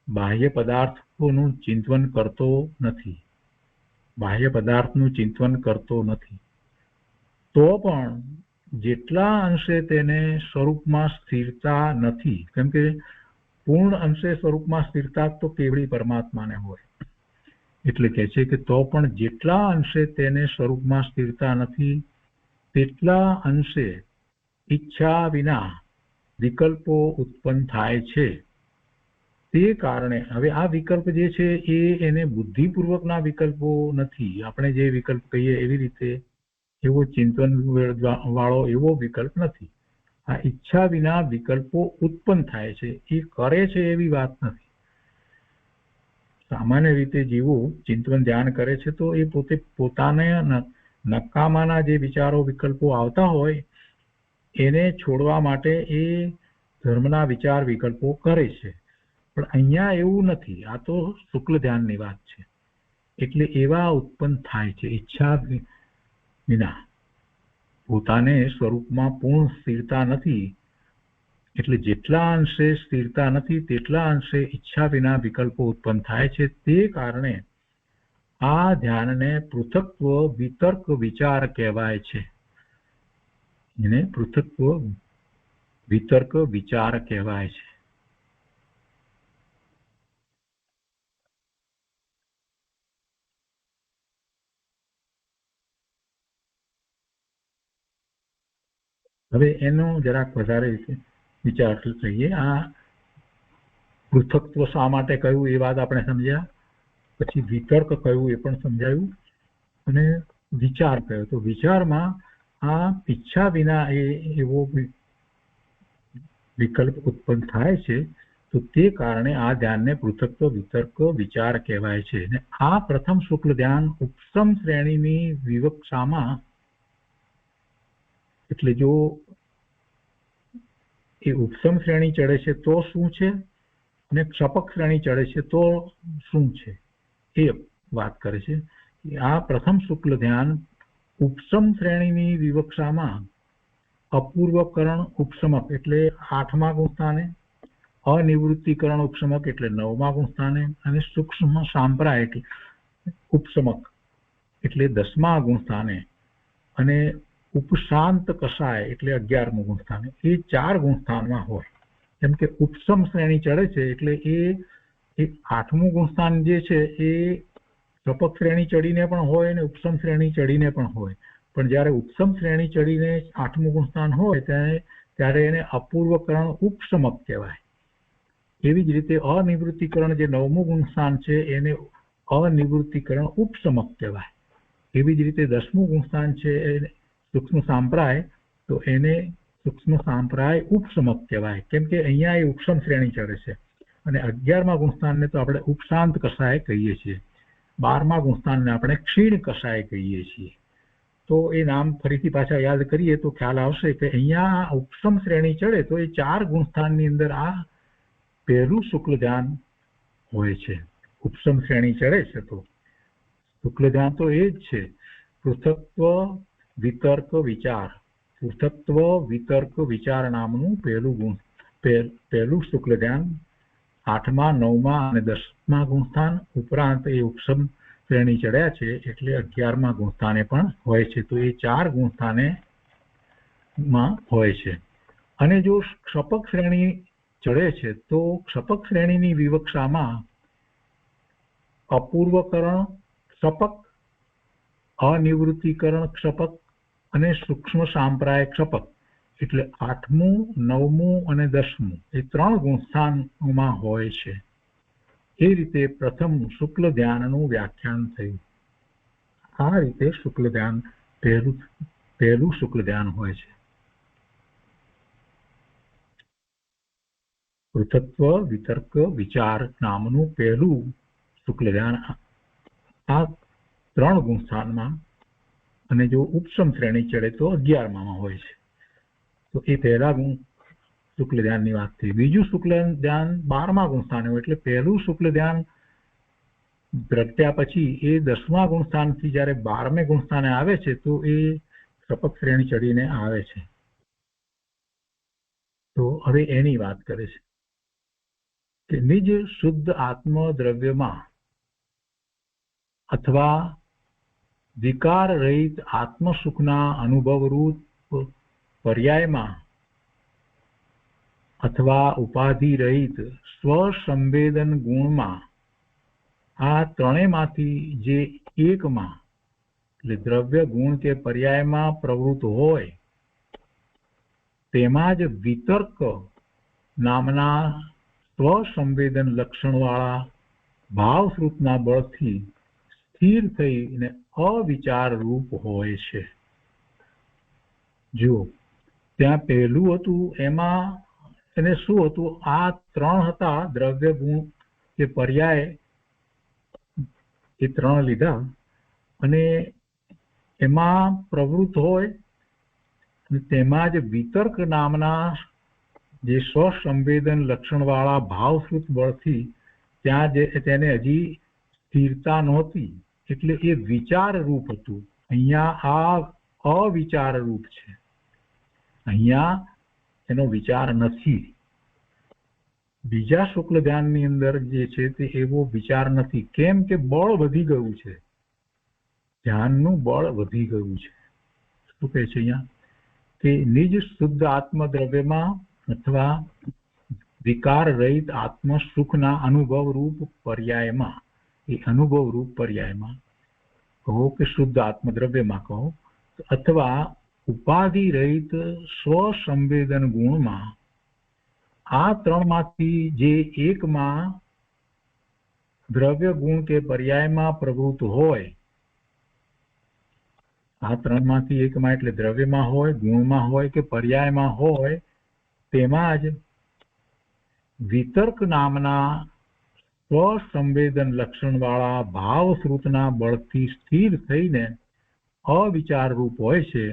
બાહ્ય પદાર્થોનું ચિંતન કરતો નથી, બાહ્ય પદાર્થનું ચિંતન કરતો નથી, તો પણ જેટલા અંશે તેને સ્વરૂપમાં સ્થિરતા નથી, કેમ કે પૂર્ણ અંશે સ્વરૂપમાં સ્થિરતા તો કેવળી પરમાત્માને હોય, એટલે કહે છે કે તો પણ જેટલા અંશે તેને સ્વરૂપમાં સ્થિરતા નથી તેટલા અંશે ઈચ્છા વિના વિકલ્પો ઉત્પન્ન થાય છે. તે કારણે હવે આ વિકલ્પ જે છે એને બુદ્ધિપૂર્વકના વિકલ્પો નથી. આપણે જે વિકલ્પ કહીએ એવી રીતે એવો ચિંતન વાળો એવો વિકલ્પ નથી. આ ઈચ્છા વિના વિકલ્પો ઉત્પન્ન થાય છે, એ કરે છે એવી વાત નથી. સામાન્ય રીતે જીવો ચિંતન ધ્યાન કરે છે તો એ પોતે પોતાને નકામાના જે વિચારો વિકલ્પો આવતા હોય એને છોડવા માટે એ ધર્મના વિચાર વિકલ્પો કરે છે. પણ અહીંયા એવું નથી. આ તો શુક્લ ધ્યાનની વાત છે. એટલે એવા ઉત્પન્ન થાય છે ઈચ્છા વિના. પોતાને સ્વરૂપમાં પૂર્ણ સ્થિરતા નથી, એટલે જેટલા અંશે સ્થિરતા નથી તેટલા અંશે ઈચ્છા વિના વિકલ્પો ઉત્પન્ન થાય છે. તે કારણે આ ધ્યાનને પૃથક્ત્વ વિતર્ક વિચાર કહેવાય છે. એને પૃથક્ત્વ વિતર્ક વિચાર કહેવાય છે. હવે એનો જરાક વધારે વિચાર લઈએ. આ પૃથક્ત્વ શા માટે કહ્યું એ વાત આપણે સમજ્યા, પછી વિતર્ક કહ્યું એ પણ સમજાયું, અને વિચાર કહ્યો. તો વિચારમાં આ ઈચ્છા વિના એવો વિકલ્પ ઉત્પન્ન થાય છે. તો તે કારણે આ ધ્યાનને પૃથક્ત્વ વિતર્ક વિચાર કહેવાય છે. અને આ પ્રથમ શુક્લ ધ્યાન ઉપસમ શ્રેણીની વિવક્ષામાં, એટલે જો એ ઉપસમ શ્રેણી ચડે છે તો શું છે અને ક્ષપક શ્રેણી ચડે છે તો શું છે એ વાત કરે છે. આ પ્રથમ શુક્લ ધ્યાન ઉપસમ શ્રેણીની વિવક્ષામાં અપૂર્વકરણ ઉપશમક એટલે 8મા ગુણસ્થાને, અનિવૃત્તિકરણ ઉપશમક એટલે 9મા ગુણસ્થાને, અને સૂક્ષ્મ સાંપ્રાય એટલે ઉપશમક એટલે 10મા ગુણસ્થાને, અને ઉપશાંત કષાય એટલે 11મું ગુણસ્થાને, એ 4 ગુણસ્થાનમાં હોય. કેમ કે ઉપસમ શ્રેણી ચડે છે એટલે એ 8મું ગુણસ્થાન જે છે એ ક્ષપક શ્રેણી ચડીને પણ હોય અને ઉપસમ શ્રેણી ચડીને પણ હોય. પણ જ્યારે ઉપસમ શ્રેણી ચડીને 8મું ગુણસ્થાન હોય ત્યારે એને અપૂર્વકરણ ઉપશમક કહેવાય. એવી જ રીતે અનિવૃત્તિકરણ જે 9મું ગુણસ્થાન છે એને અનિવૃત્તિકરણ ઉપશમક કહેવાય. એવી જ રીતે 10મું ગુણસ્થાન છે એ સૂક્ષ્મ સાંપ્રાય, તો એને સૂક્ષ્મ સાંપ્રાય ઉપશમક કહેવાય. કેમ કે અહીંયા એ ઉપસમ શ્રેણી ચડે છે. અને 11મા ગુણસ્થાનને તો આપણે ઉપશાંત કષાય કહીએ છીએ. 12મા ગુણસ્થાનને આપણે ક્ષીણ કષાય કહીએ છીએ. તો એ નામ ફરીથી પાછા યાદ કરીએ તો ખ્યાલ આવશે કે અહીંયા ઉપસમ શ્રેણી ચડે તો એ 4 ગુણસ્થાનની અંદર આ પહેલું શુક્લ ધ્યાન હોય છે. ઉપસમ શ્રેણી ચડે છે તો શુક્લ ધ્યાન તો એ જ છે, પૃથક્ત્વ વિતર્ક વિચાર. પૃથક્ત્વ વિતર્ક વિચાર નામનું પહેલું શુક્લ ધ્યાન 8મા, 9મા અને 10મા ગુણસ્થાન ઉપરાંત એ ઉપસમ શ્રેણી ચડ્યા છે એટલે 11મા ગુણસ્થાને પણ હોય છે. તો એ 4 ગુણસ્થાને માં હોય છે. અને જો ક્ષપક શ્રેણી ચડે છે તો ક્ષપક શ્રેણીની વિવક્ષામાં અપૂર્વકરણ ક્ષપક, અનિવૃત્તિકરણ ક્ષપક અને સૂક્ષ્મ સાંપ્રાય ક્ષપક એટલે 8મું, 9મું અને 10મું એ 3 ગુણસ્થાનમાં હોય છે. એ રીતે પ્રથમ શુક્લ ધ્યાનનું વ્યાખ્યાન થયું. આ રીતે શુક્લ ધ્યાન પહેલું શુક્લ ધ્યાન હોય છે. પૃથક્ત્વ વિતર્ક વિચાર નામનું પહેલું શુક્લ ધ્યાન આ 3 ગુણસ્થાનમાં, અને જો ઉપસમ શ્રેણી ચડે તો 11માં હોય છે. તો એ પહેલા શુક્લ ધ્યાનની વાત થઈ. બીજું શુક્લ ધ્યાન 12મા ગુણસ્થાને હોય, એટલે પહેલું શુક્લ ધ્યાન પ્રગટ્યા પછી એ 10મા ગુણસ્થાનથી જયારે 12મે ગુણસ્થાને આવે છે તો એ સપક શ્રેણી ચડીને આવે છે. તો હવે એની વાત કરે છે કે નિજ શુદ્ધ આત્મ દ્રવ્યમાં અથવા વિકાર રહિત આત્મ સુખના અનુભવરૂપ પર્યાયમાં અથવા ઉપાધિ રહિત સ્વસંવેદન ગુણમાં આ ત્રણેયમાંથી જે એકમાં એટલે દ્રવ્ય ગુણ કે પર્યાયમાં પ્રવૃત્ત હોય તેમાં જ વિતર્ક નામના સ્વસંવેદન લક્ષણવાળા ભાવશ્રુતના બળથી સ્થિર થઈને અવિચાર રૂપ હોય છે. જો ત્યાં પહેલું હતું એમાં એને શું હતું, આ 3 હતા દ્રવ્ય ગુણ કે પર્યાય, એ 3 લીધા અને એમાં પ્રવૃત્ત હોય અને તેમાં જ વિતર્ક નામના જે સ્વસંવેદન લક્ષણવાળા ભાવશ્રુત બળથી ત્યાં તેને હજી સ્થિરતા નહોતી, એટલે એ વિચાર રૂપ હતું. અહીંયા આ અવિચાર રૂપ છે, અહીંયા એનો વિચાર નથી. બીજા શુક્લ ધ્યાનની અંદર જે છે તે એવો વિચાર નથી. કેમ કે બળ વધી ગયું છે, ધ્યાનનું બળ વધી ગયું છે. શું કહે છે અહીંયા કે નિજ શુદ્ધ આત્મદ્રવ્યમાં અથવા વિકાર રહિત આત્મ સુખના અનુભવ રૂપ પર્યાયમાં, એ અનુભવ રૂપ પર્યાયમાં કહો કે શુદ્ધ આત્મદ્રવ્યમાં કહો, અથવા ઉપાધિ રહિત સ્વસંવેદન ગુણમાં આ 3માંથી જે એકમાં દ્રવ્ય ગુણ કે પર્યાયમાં પ્રવૃત્ત હોય, આ 3માંથી એકમાં એટલે દ્રવ્યમાં હોય, ગુણમાં હોય કે પર્યાયમાં હોય, તેમાં જ વિતર્ક નામના સ્વસંવેદન લક્ષણવાળા ભાવશ્રુતના બળથી સ્થિર થઈને અવિચાર રૂપ હોય છે.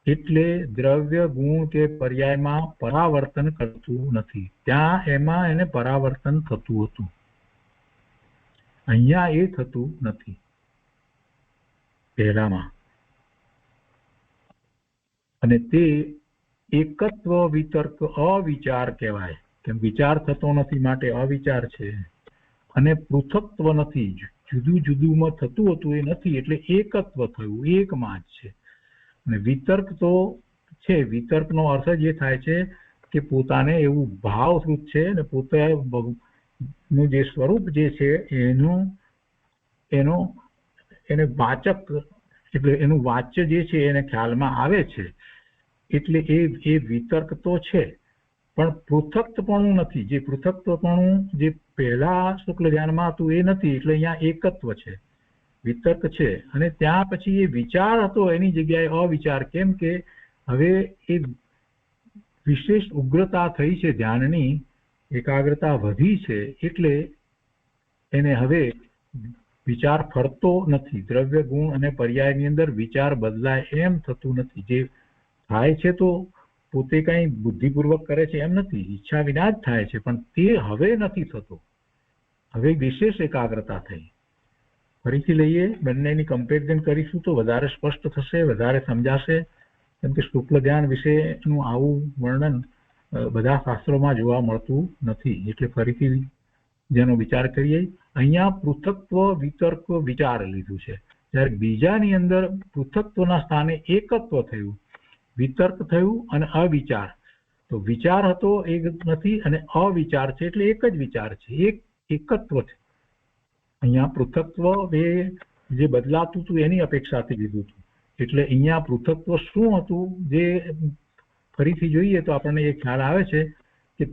એટલે દ્રવ્ય ગુણ કે પર્યાયમાં પરાવર્તન કરતું નથી. ત્યાં એમાં એને પરાવર્તન થતું હતું, અહીંયા એ થતું નથી પહેલામાં. અને તે એકત્વ વિતર્ક અવિચાર કહેવાય. કેમ વિચાર થતો નથી માટે અવિચાર છે, અને પૃથક્ત્વ નથી, જુદું જુદુંમાં થતું હતું એ નથી, એટલે એકત્વ થયું, એકમાં જ છે. અને વિતર્ક તો છે, વિતર્કનો અર્થ જ એ થાય છે કે પોતાને એવું ભાવશ્રુત છે ને પોતાનું જે સ્વરૂપ જે છે એને વાચક, એટલે એનું વાચ્ય જે છે એને ખ્યાલમાં આવે છે, એટલે એ વિતર્ક તો છે, પણ પૃથક્તપણું નથી. જે પૃથક્તપણું જે પહેલા શુક્લ ધ્યાનમાં હતું એ નથી, એટલે અહીંયા એકત્વ છે, વિતર્ક છે. અને ત્યાં પછી એ વિચાર હતો એની જગ્યાએ અવિચાર. કેમ કે હવે એ વિશેષ ઉગ્રતા થઈ છે, ધ્યાનની એકાગ્રતા વધી છે, એટલે એને હવે વિચાર ફરતો નથી. દ્રવ્ય ગુણ અને પર્યાયની અંદર વિચાર બદલાય એમ થતું નથી. જે થાય છે તો પોતે કઈ બુદ્ધિપૂર્વક કરે છે એમ નથી, ઈચ્છા વિના જ થાય છે, પણ તે હવે નથી થતો. હવે વિશેષ એકાગ્રતા થઈ. ફરીથી લઈએ, બંનેની કમ્પેરિઝન કરીશું તો વધારે સ્પષ્ટ થશે, વધારે સમજાશે. કેમ કે શુક્લ ધ્યાન વિશેનું આવું વર્ણન બધા શાસ્ત્રોમાં જોવા મળતું નથી. એટલે ફરીથી જેનો વિચાર કરીએ, અહીંયા પૃથક્ત્વ વિતર્ક વિચાર લીધું છે, જ્યારે બીજાની અંદર પૃથક્ત્વના સ્થાને એકત્વ થયું, વિતર્ક થયું અને અવિચાર. તો વિચાર હતો એ નથી અને અવિચાર છે, એટલે એક જ વિચાર છે, એકત્વ છે. અહીંયા પૃથક્ત્વ એ જે બદલાતું હતું એની અપેક્ષાથી લીધું હતું. એટલે અહીંયા પૃથક્ત્વ શું હતું, જે ફરીથી જોઈએ તો આપણને એ ખ્યાલ આવે છે કે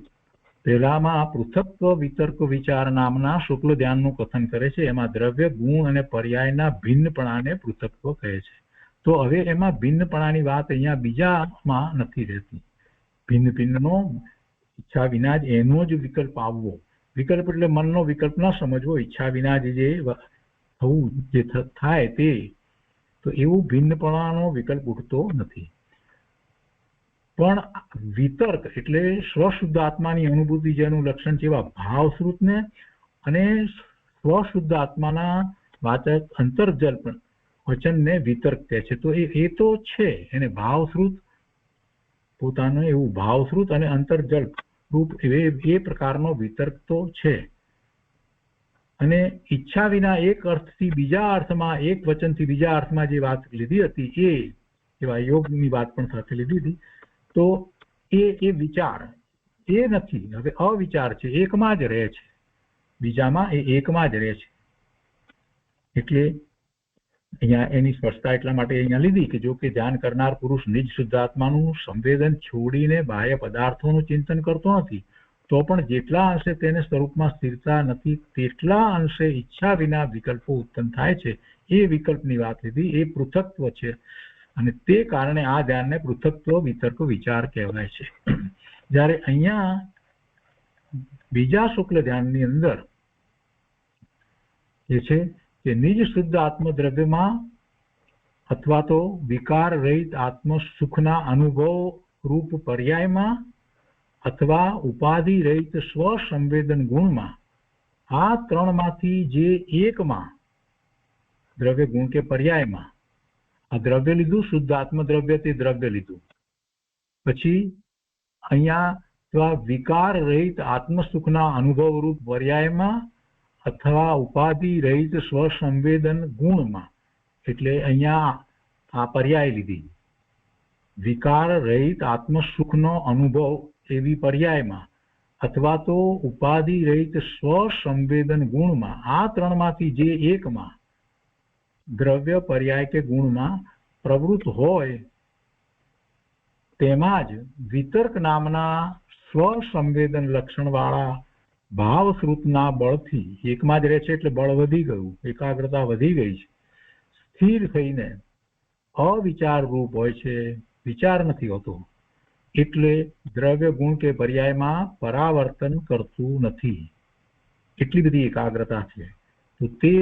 પહેલામાં પૃથક્ત્વ વિતર્ક વિચાર નામના શુક્લ ધ્યાનનું કથન કરે છે. એમાં દ્રવ્ય ગુણ અને પર્યાયના ભિન્નપણાને પૃથક્ત્વ કહે છે. તો હવે એમાં ભિન્નપણાની વાત અહીંયા બીજામાં નથી રહેતી. ભિન્ન ભિન્નનો ઈચ્છા વિના જ એનો જ વિકલ્પ આવવો. વિકલ્પ એટલે મનનો વિકલ્પ ન સમજવો, ઈચ્છા વિના જે થવું જે થાય તે, તો એવું ભિન્નપણાનો વિકલ્પ ઉઠતો નથી. પણ વિતર્ક એટલે સ્વશુદ્ધ આત્માની અનુભૂતિ જેનું લક્ષણ છે એવા ભાવશ્રુતને અને સ્વશુદ્ધ આત્માના વાચક અંતર્જલ્પ વચનને વિતર્ક કહે છે. તો એ તો છે, એને ભાવશ્રુત પોતાનું એવું ભાવશ્રુત અને અંતર્જલ્પ રૂપ એ પ્રકારનો વિતર્ક તો છે. અને ઈચ્છા વિના એક અર્થથી બીજા અર્થમાં, એક વચનથી બીજા અર્થમાં જે વાત લીધી હતી એ એવા યોગની વાત પણ સાથે લીધી હતી. તો એ વિચાર એ નથી, હવે અવિચાર છે, એકમાં જ રહે છે. બીજામાં એ એકમાં જ રહે છે. એટલે અહીંયા એની સ્પષ્ટતા એટલા માટે અહીંયા લીધી કે જો કે ધ્યાન કરનાર પુરુષ નિજ શુદ્ધાત્માનું સંવેદન છોડીને બાહ્ય પદાર્થોનું ચિંતન કરતો નથી, તો પણ જેટલા અંશે તેને સ્વરૂપમાં સ્થિરતા નથી તેટલા અંશે ઈચ્છા વિના વિકલ્પો ઉત્પન્ન થાય છે. એ વિકલ્પની વાત લીધી, એ પૃથક્ત્વ છે. અને તે કારણે આ ધ્યાનને પૃથક્ત્વ વિતર્ક વિચાર કહેવાય છે. જ્યારે અહીંયા બીજા શુક્લ ધ્યાનની અંદર એ છે કે નિજ શુદ્ધ આત્મદ્રવ્યમાં અથવા તો વિકાર રહિત આત્મ સુખના અનુભવ રૂપ પર્યાયમાં અથવા ઉપાધિ રહિત સ્વ સંવેદન ગુણમાં, આ ત્રણમાંથી જે એકમાં દ્રવ્ય ગુણ કે પર્યાયમાં, આ દ્રવ્ય લીધું શુદ્ધ આત્મદ્રવ્ય, તે દ્રવ્ય લીધું. પછી અહીંયા વિકાર રહિત આત્મસુખના અનુભવ રૂપ પર્યાયમાં અથવા ઉપાધિ રહિત સ્વસંવેદન ગુણમાં, એટલે અહીંયા આ પર્યાય લીધી. વિકાર રહિત આત્મસુખનો અનુભવ એવી પર્યાયમાં અથવા તો ઉપાધિ રહિત સ્વસંવેદન ગુણમાં, આ ત્રણમાંથી જે એકમાં દ્રવ્ય પર્યાય કે ગુણમાં પ્રવૃત્ત હોય તેમાં જ વિતર્ક નામના સ્વસંવેદન લક્ષણ વાળા ભાવશ્રુતના બળથી, એકમાં જ રહે છે એટલે બળ વધી ગયું, એકાગ્રતા વધી ગઈ છે, સ્થિર થઈને અવિચાર રૂપ હોય છે, વિચાર નથી હોતો. એટલે દ્રવ્ય ગુણ કે પર્યાયમાં પરાવર્તન કરતું નથી. એટલી બધી એકાગ્રતા છે. તો તે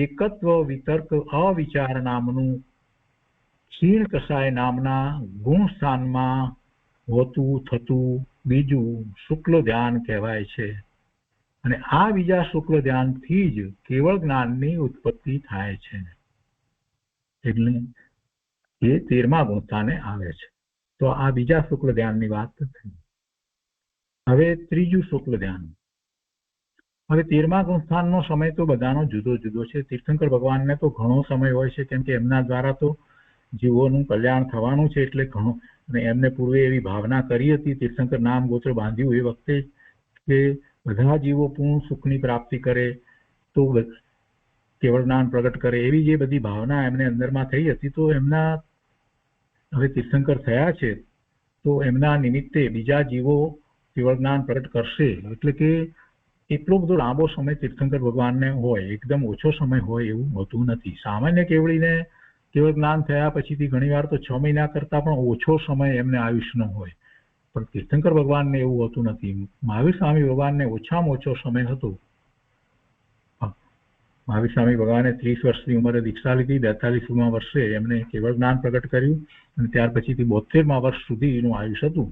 એકત્વ વિતર્ક અવિચાર નામનું ક્ષીણ કષાય નામના ગુણ સ્થાનમાં હોતું થતું બીજું શુક્લ ધ્યાન કહેવાય છે. અને આ બીજા શુક્લ ધ્યાનથી જ કેવળ જ્ઞાનની ઉત્પત્તિ થાય છે. એટલે એ 13મા ગુણસ્થાને આવે છે. તો આ બીજા શુક્લ ધ્યાનની વાત થઈ. હવે ત્રીજું શુક્લ ધ્યાન. હવે 13મા ગુણસ્થાનનો સમય તો બધાનો જુદો જુદો છે. તીર્થંકર ભગવાનને તો ઘણો સમય હોય છે, કેમ કે એમના દ્વારા તો જીવોનું કલ્યાણ થવાનું છે, એટલે ઘણો. અને એમને પૂર્વે એવી ભાવના કરી હતી, તીર્થંકર નામ ગોત્ર બાંધ્યું એ વખતે, કે બધા જીવો પૂર્ણ સુખની પ્રાપ્તિ કરે તો કેવળ જ્ઞાન પ્રગટ કરે, એવી જે બધી ભાવના એમને અંદરમાં થઈ હતી. તો એમના હવે તીર્થંકર થયા છે, તો એમના નિમિત્તે બીજા જીવો કેવળ જ્ઞાન પ્રગટ કરશે. એટલે કે એટલો બધો લાંબો સમય તીર્થંકર ભગવાનને હોય, એકદમ ઓછો સમય હોય એવું હોતું નથી. સામાન્ય કેવળીને કેવળ જ્ઞાન થયા પછીથી ઘણી વાર તો 6 મહિના કરતા પણ ઓછો સમય એમને આયુષ્યનો હોય, પણ તીર્થંકર ભગવાનને એવું હોતું નથી. મહાવીર સ્વામી ભગવાનને ઓછામાં ઓછો સમય હતો. મહાવીર સ્વામી ભગવાને 30 વર્ષની ઉંમરે દીક્ષા લીધી, 42મા વર્ષે એમને કેવળ જ્ઞાન પ્રગટ કર્યું, અને ત્યાર પછીથી 72મા વર્ષ સુધીનું આયુષ્ય હતું.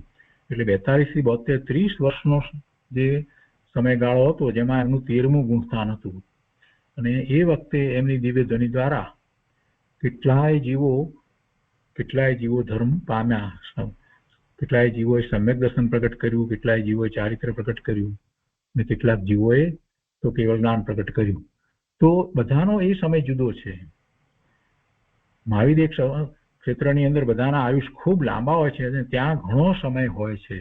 એટલે 42 થી 72, 30 વર્ષનો જે સમયગાળો હતો, જેમાં એમનું 13મું ગુણસ્થાન હતું. અને એ વખતે એમની દિવ્ય ધ્વનિ દ્વારા કેટલાય જીવો ધર્મ પામ્યા, કેટલાય જીવોએ સમ્યક દર્શન પ્રગટ કર્યું, કેટલાય જીવોએ ચારિત્ર પ્રગટ કર્યું, અને કેટલાક જીવોએ તો કેવળ જ્ઞાન પ્રગટ કર્યું. તો બધાનો એ સમય જુદો છે. મહાવીર ક્ષેત્રની અંદર બધાના આયુષ ખૂબ લાંબા હોય છે, અને ત્યાં ઘણો સમય હોય છે,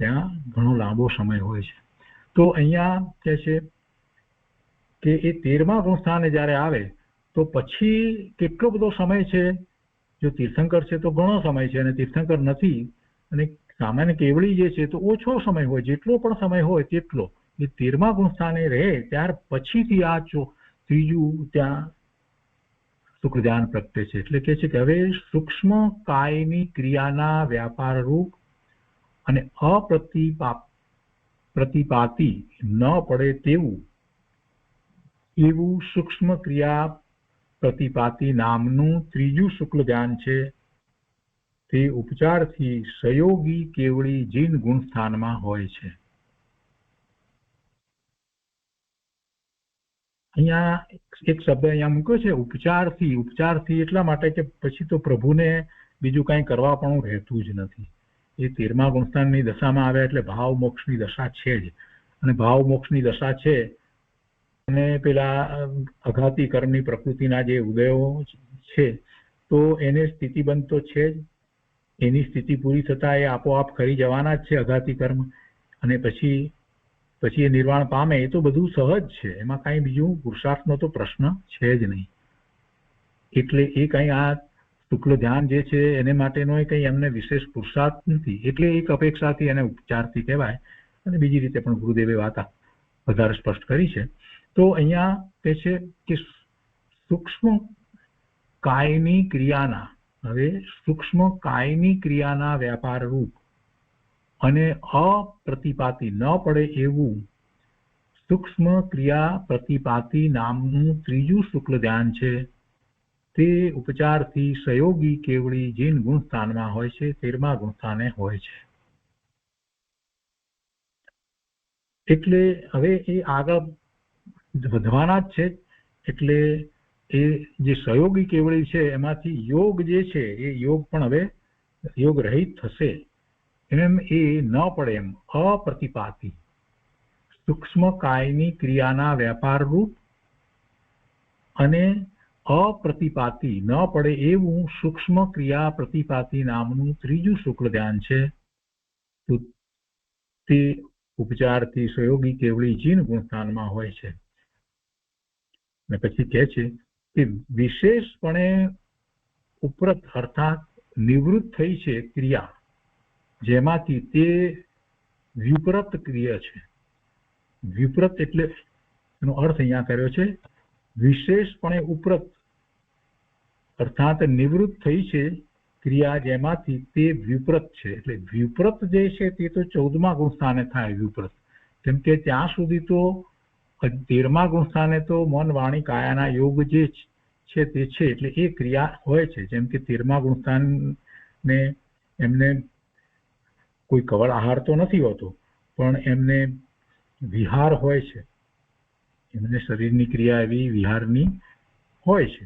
ત્યાં ઘણો લાંબો સમય હોય છે. તો અહીંયા કહે છે કે એ 13મા ગુણસ્થાને જ્યારે આવે તો પછી કેટલો બધો સમય છે. જો તીર્થંકર છે તો ઘણો સમય છે, અને તીર્થંકર નથી અને સામાન્ય કેવળી જે છે તો ઓછો સમય હોય, જેટલો પણ સમય હોય તેટલો એ 13મા ગુણ સ્થાને રહે ત્યાર પછીથી આ ત્રીજું ત્યાં શુક્લ ધ્યાન પ્રગટે છે. એટલે કે છે કે હવે સૂક્ષ્મ કાયની ક્રિયાના વ્યાપાર રૂપ અને પ્રતિપાતી ન પડે એવું સૂક્ષ્મ ક્રિયા પ્રતિપાતી નામનું ત્રીજું શુક્લ ધ્યાન છે. તે ઉપચારથી સહયોગી કેવળી જીન ગુણ સ્થાનમાં હોય છે. અહીંયા એક શબ્દ અહીંયા મૂક્યો છે ઉપચારથી. ઉપચારથી એટલા માટે કે પછી તો પ્રભુને બીજું કાંઈ કરવા પણ રહેતું જ નથી. એ 13મા ગુણસ્થાનની દશામાં આવ્યા એટલે ભાવ મોક્ષની દશા છે જ, અને ભાવ મોક્ષની દશા છે અને પેલા અઘાતી કર્મની પ્રકૃતિના જે ઉદયો છે તો એને સ્થિતિબંધ તો છે જ. એની સ્થિતિ પૂરી થતા એ આપોઆપ ખરી જવાના જ છે અઘાતી કર્મ, અને પછી એ નિર્વાણ પામે. એ તો બધું સહજ છે, એમાં કાંઈ બીજું પુરુષાર્થનો તો પ્રશ્ન છે જ નહીં. એટલે એ કંઈ આ શુક્લ ધ્યાન જે છે એને માટેનો કંઈ એમને વિશેષ પુરુષાર્થ નથી, એટલે એક અપેક્ષાથી એને ઉપચારથી કહેવાય. અને બીજી રીતે પણ ગુરુદેવે વાત વધારે સ્પષ્ટ કરી છે. તો અહીંયા કહે છે કે સૂક્ષ્મ કાયની ક્રિયાના, હવે સૂક્ષ્મ કાયની ક્રિયાના વ્યાપાર રૂપ અને અપ્રતિપાતી ન પડે એવું સૂક્ષ્મ ક્રિયા પ્રતિપાતી નામનું ત્રીજું શુક્લ ધ્યાન છે. તે ઉપચારથી સહયોગી કેવળી જીન ગુણ સ્થાનમાં હોય છે, 13મા ગુણ સ્થાને હોય છે. એટલે હવે એ આગળ વધવાના જ છે. એટલે એ જે સહયોગી કેવળી છે એમાંથી યોગ જે છે એ યોગ પણ હવે યોગ રહિત થશે. એમ એ ન પડે એમ અપ્રતિપાતી સૂક્ષ્મ કાયની ક્રિયાના વ્યાપાર રૂપ અને અપ્રતિપાતી ન પડે એવું સૂક્ષ્મ ક્રિયા પ્રતિપાતી નામનું ત્રીજું શુક્લ ધ્યાન છે. તો તે ઉપચારથી સહયોગી કેવળી જીન ગુણસ્થાનમાં હોય છે. અને પછી કહે છે કે વિશેષપણે ઉપરત અર્થાત નિવૃત્ત થઈ છે ક્રિયા જેમાંથી તે વિપરત ક્રિયા છે. વિપરત એટલે એનો અર્થ અહીંયા કર્યો છે વિશેષપણે ઉપરત અર્થાત નિવૃત્ત થઈ છે ક્રિયા જેમાંથી તે વિપરત છે. એટલે વિપરત જે છે તે તો 14મા ગુણ સ્થાને થાય વિપરત, કેમ કે ત્યાં સુધી તો 13મા ગુણ સ્થાને તો મન વાણી કાયાના યોગ જે છે તે છે, એટલે એ ક્રિયા હોય છે. જેમ કે 13મા ગુણ સ્થાનને એમને કોઈ કવળ આહાર તો નથી હોતો, પણ એમને વિહાર હોય છે, એમને શરીરની ક્રિયા એવી વિહારની હોય છે.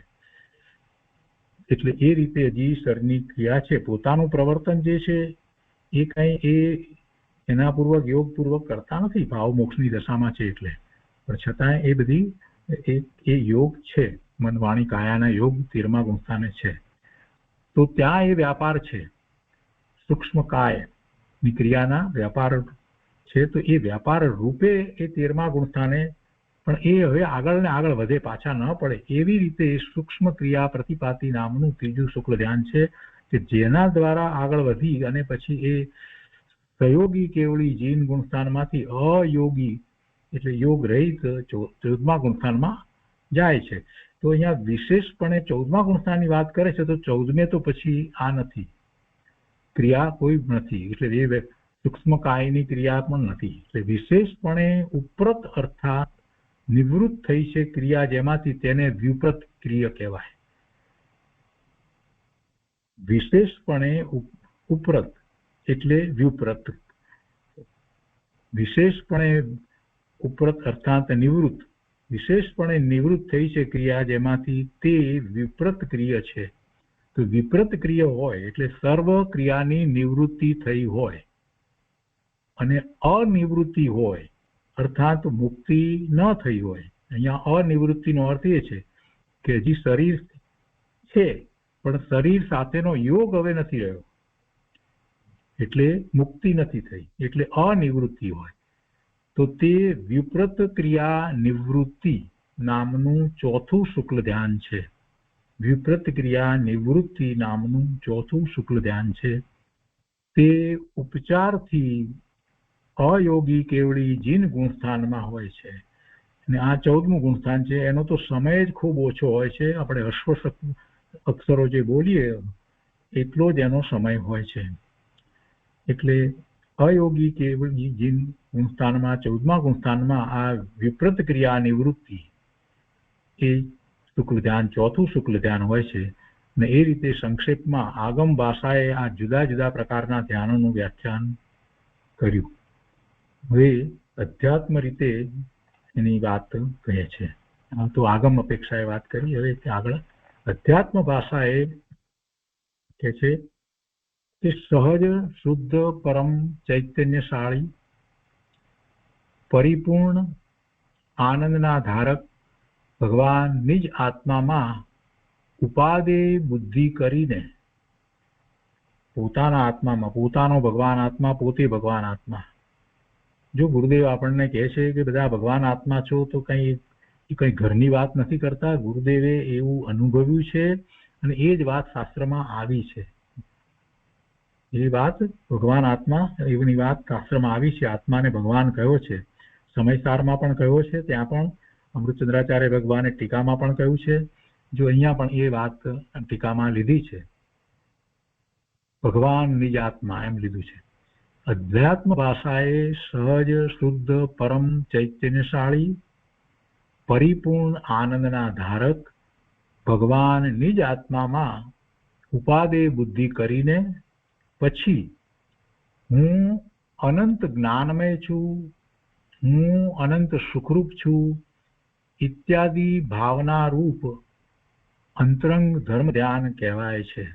એટલે એ રીતે હજી શરીરની ક્રિયા છે, પોતાનું પ્રવર્તન જે છે એ કઈ એના પૂર્વક યોગ પૂર્વક કરતા નથી, ભાવ મોક્ષની દશામાં છે એટલે. પણ છતાં એ બધી એ યોગ છે, મન વાણી કાયાના યોગ 13મા ગુણ સ્થાને છે. તો ત્યાં એ વ્યાપાર છે, સૂક્ષ્મ કાયની ક્રિયાના વ્યાપાર છે. તો એ વ્યાપાર રૂપે એ 13મા ગુણ સ્થાને, પણ એ હવે આગળ ને આગળ વધે, પાછા ન પડે એવી રીતે સૂક્ષ્મ ક્રિયા પ્રતિપાતી નામનું ત્રીજું શુક્લ ધ્યાન છે કે જેના દ્વારા આગળ વધી અને પછી એ સહયોગી કેવળી જીન ગુણસ્થાનમાંથી અયોગી એટલે યોગ રહિત 14મા ગુણસ્થાનમાં જાય છે. તો અહીંયા વિશેષપણે 14મા ગુણસ્થાનની વાત કરે છે, તો 14મે તો પછી આ નથી, ક્રિયા કોઈ નથી, એટલે એ સૂક્ષ્મ કાયની ક્રિયા પણ નથી. એટલે વિશેષપણે ઉપરત અર્થાત નિવૃત્ત થઈ છે ક્રિયા જેમાંથી તેને વ્યુપત ક્રિયા કહેવાય. વિશેષપણે ઉપરત એટલે વ્યુપરત, વિશેષપણે ઉપરત અર્થાત નિવૃત્ત, વિશેષપણે નિવૃત્ત થઈ છે ક્રિયા જેમાંથી તે વિપરત ક્રિયા છે. તો વિપરત ક્રિયા હોય એટલે સર્વ ક્રિયાની નિવૃત્તિ થઈ હોય અને અનિવૃત્તિ હોય અર્થાત મુક્તિ ન થઈ હોય. અહીંયા અનિવૃત્તિનો અર્થ એ છે કે હજી શરીર છે પણ શરીર સાથેનો યોગ હવે નથી રહ્યો, એટલે મુક્તિ નથી થઈ, એટલે અનિવૃત્તિ હોય. તો તે વિપરત ક્રિયા નિવૃત્તિ નામનું ચોથું શુક્લ ધ્યાન છે. વિપરત ક્રિયા નિવૃત્તિ નામનું ચોથું શુક્લ ધ્યાન છે. તે ઉપચારથી અયોગી કેવડી જીન ગુણસ્થાનમાં હોય છે. અને આ 14મું ગુણસ્થાન છે. એનો તો સમય જ ખૂબ ઓછો હોય છે. આપણે અશ્વ અક્ષરો જે બોલીએ એટલો જ એનો સમય હોય છે. એટલે અયોગી કેવડી જીન ગુણસ્થાનમાં 14મા ગુણસ્થાનમાં આ વિપરીત ક્રિયા નિવૃત્તિ એ શુક્લ ધ્યાન, ચોથું શુક્લ ધ્યાન હોય છે. અને એ રીતે સંક્ષેપમાં આગમ ભાષાએ આ જુદા જુદા પ્રકારના ધ્યાનોનું વ્યાખ્યાન કર્યું. હવે અધ્યાત્મ રીતે એની વાત કહે છે. તો આગમ અપેક્ષાએ વાત કરી. હવે આગળ અધ્યાત્મ ભાષાએ કહે છે કે સહજ શુદ્ધ પરમ ચૈતન્યશાળી પરિપૂર્ણ આનંદના ધારક ભગવાન નિજ આત્મામાં ઉપાદેય બુદ્ધિ કરીને પોતાના આત્મામાં, પોતાનો ભગવાન આત્મા, પોતે ભગવાન આત્મા. જો ગુરુદેવ આપણને કહે છે કે બધા ભગવાન આત્મા છો તો કઈ ઘરની વાત નથી કરતા. ગુરુદેવે એવું અનુભવ્યું છે અને એ જ વાત શાસ્ત્રમાં આવી છે. એ વાત ભગવાન આત્મા એની વાત શાસ્ત્રમાં આવી છે. આત્માને ભગવાન કહ્યો છે. સમયસારમાં પણ કહ્યો છે, ત્યાં પણ અમૃતચંદ્રાચાર્ય ભગવાને ટીકામાં પણ કહ્યું છે. જો અહીંયા પણ એ વાત ટીકામાં લીધી છે. ભગવાન નિજ આત્મા એમ લીધું છે. અધ્યાત્મ ભાષાએ સહજ શુદ્ધ પરમ ચૈતન્યશાળી પરિપૂર્ણ આનંદના ધારક ભગવાન નિજ આત્મામાં ઉપાદેય બુદ્ધિ કરીને પછી હું અનંત જ્ઞાનમય છું, હું અનંત સુખરૂપ છું ઇત્યાદિ ભાવના રૂપ અંતરંગ ધર્મ ધ્યાન કહેવાય છે.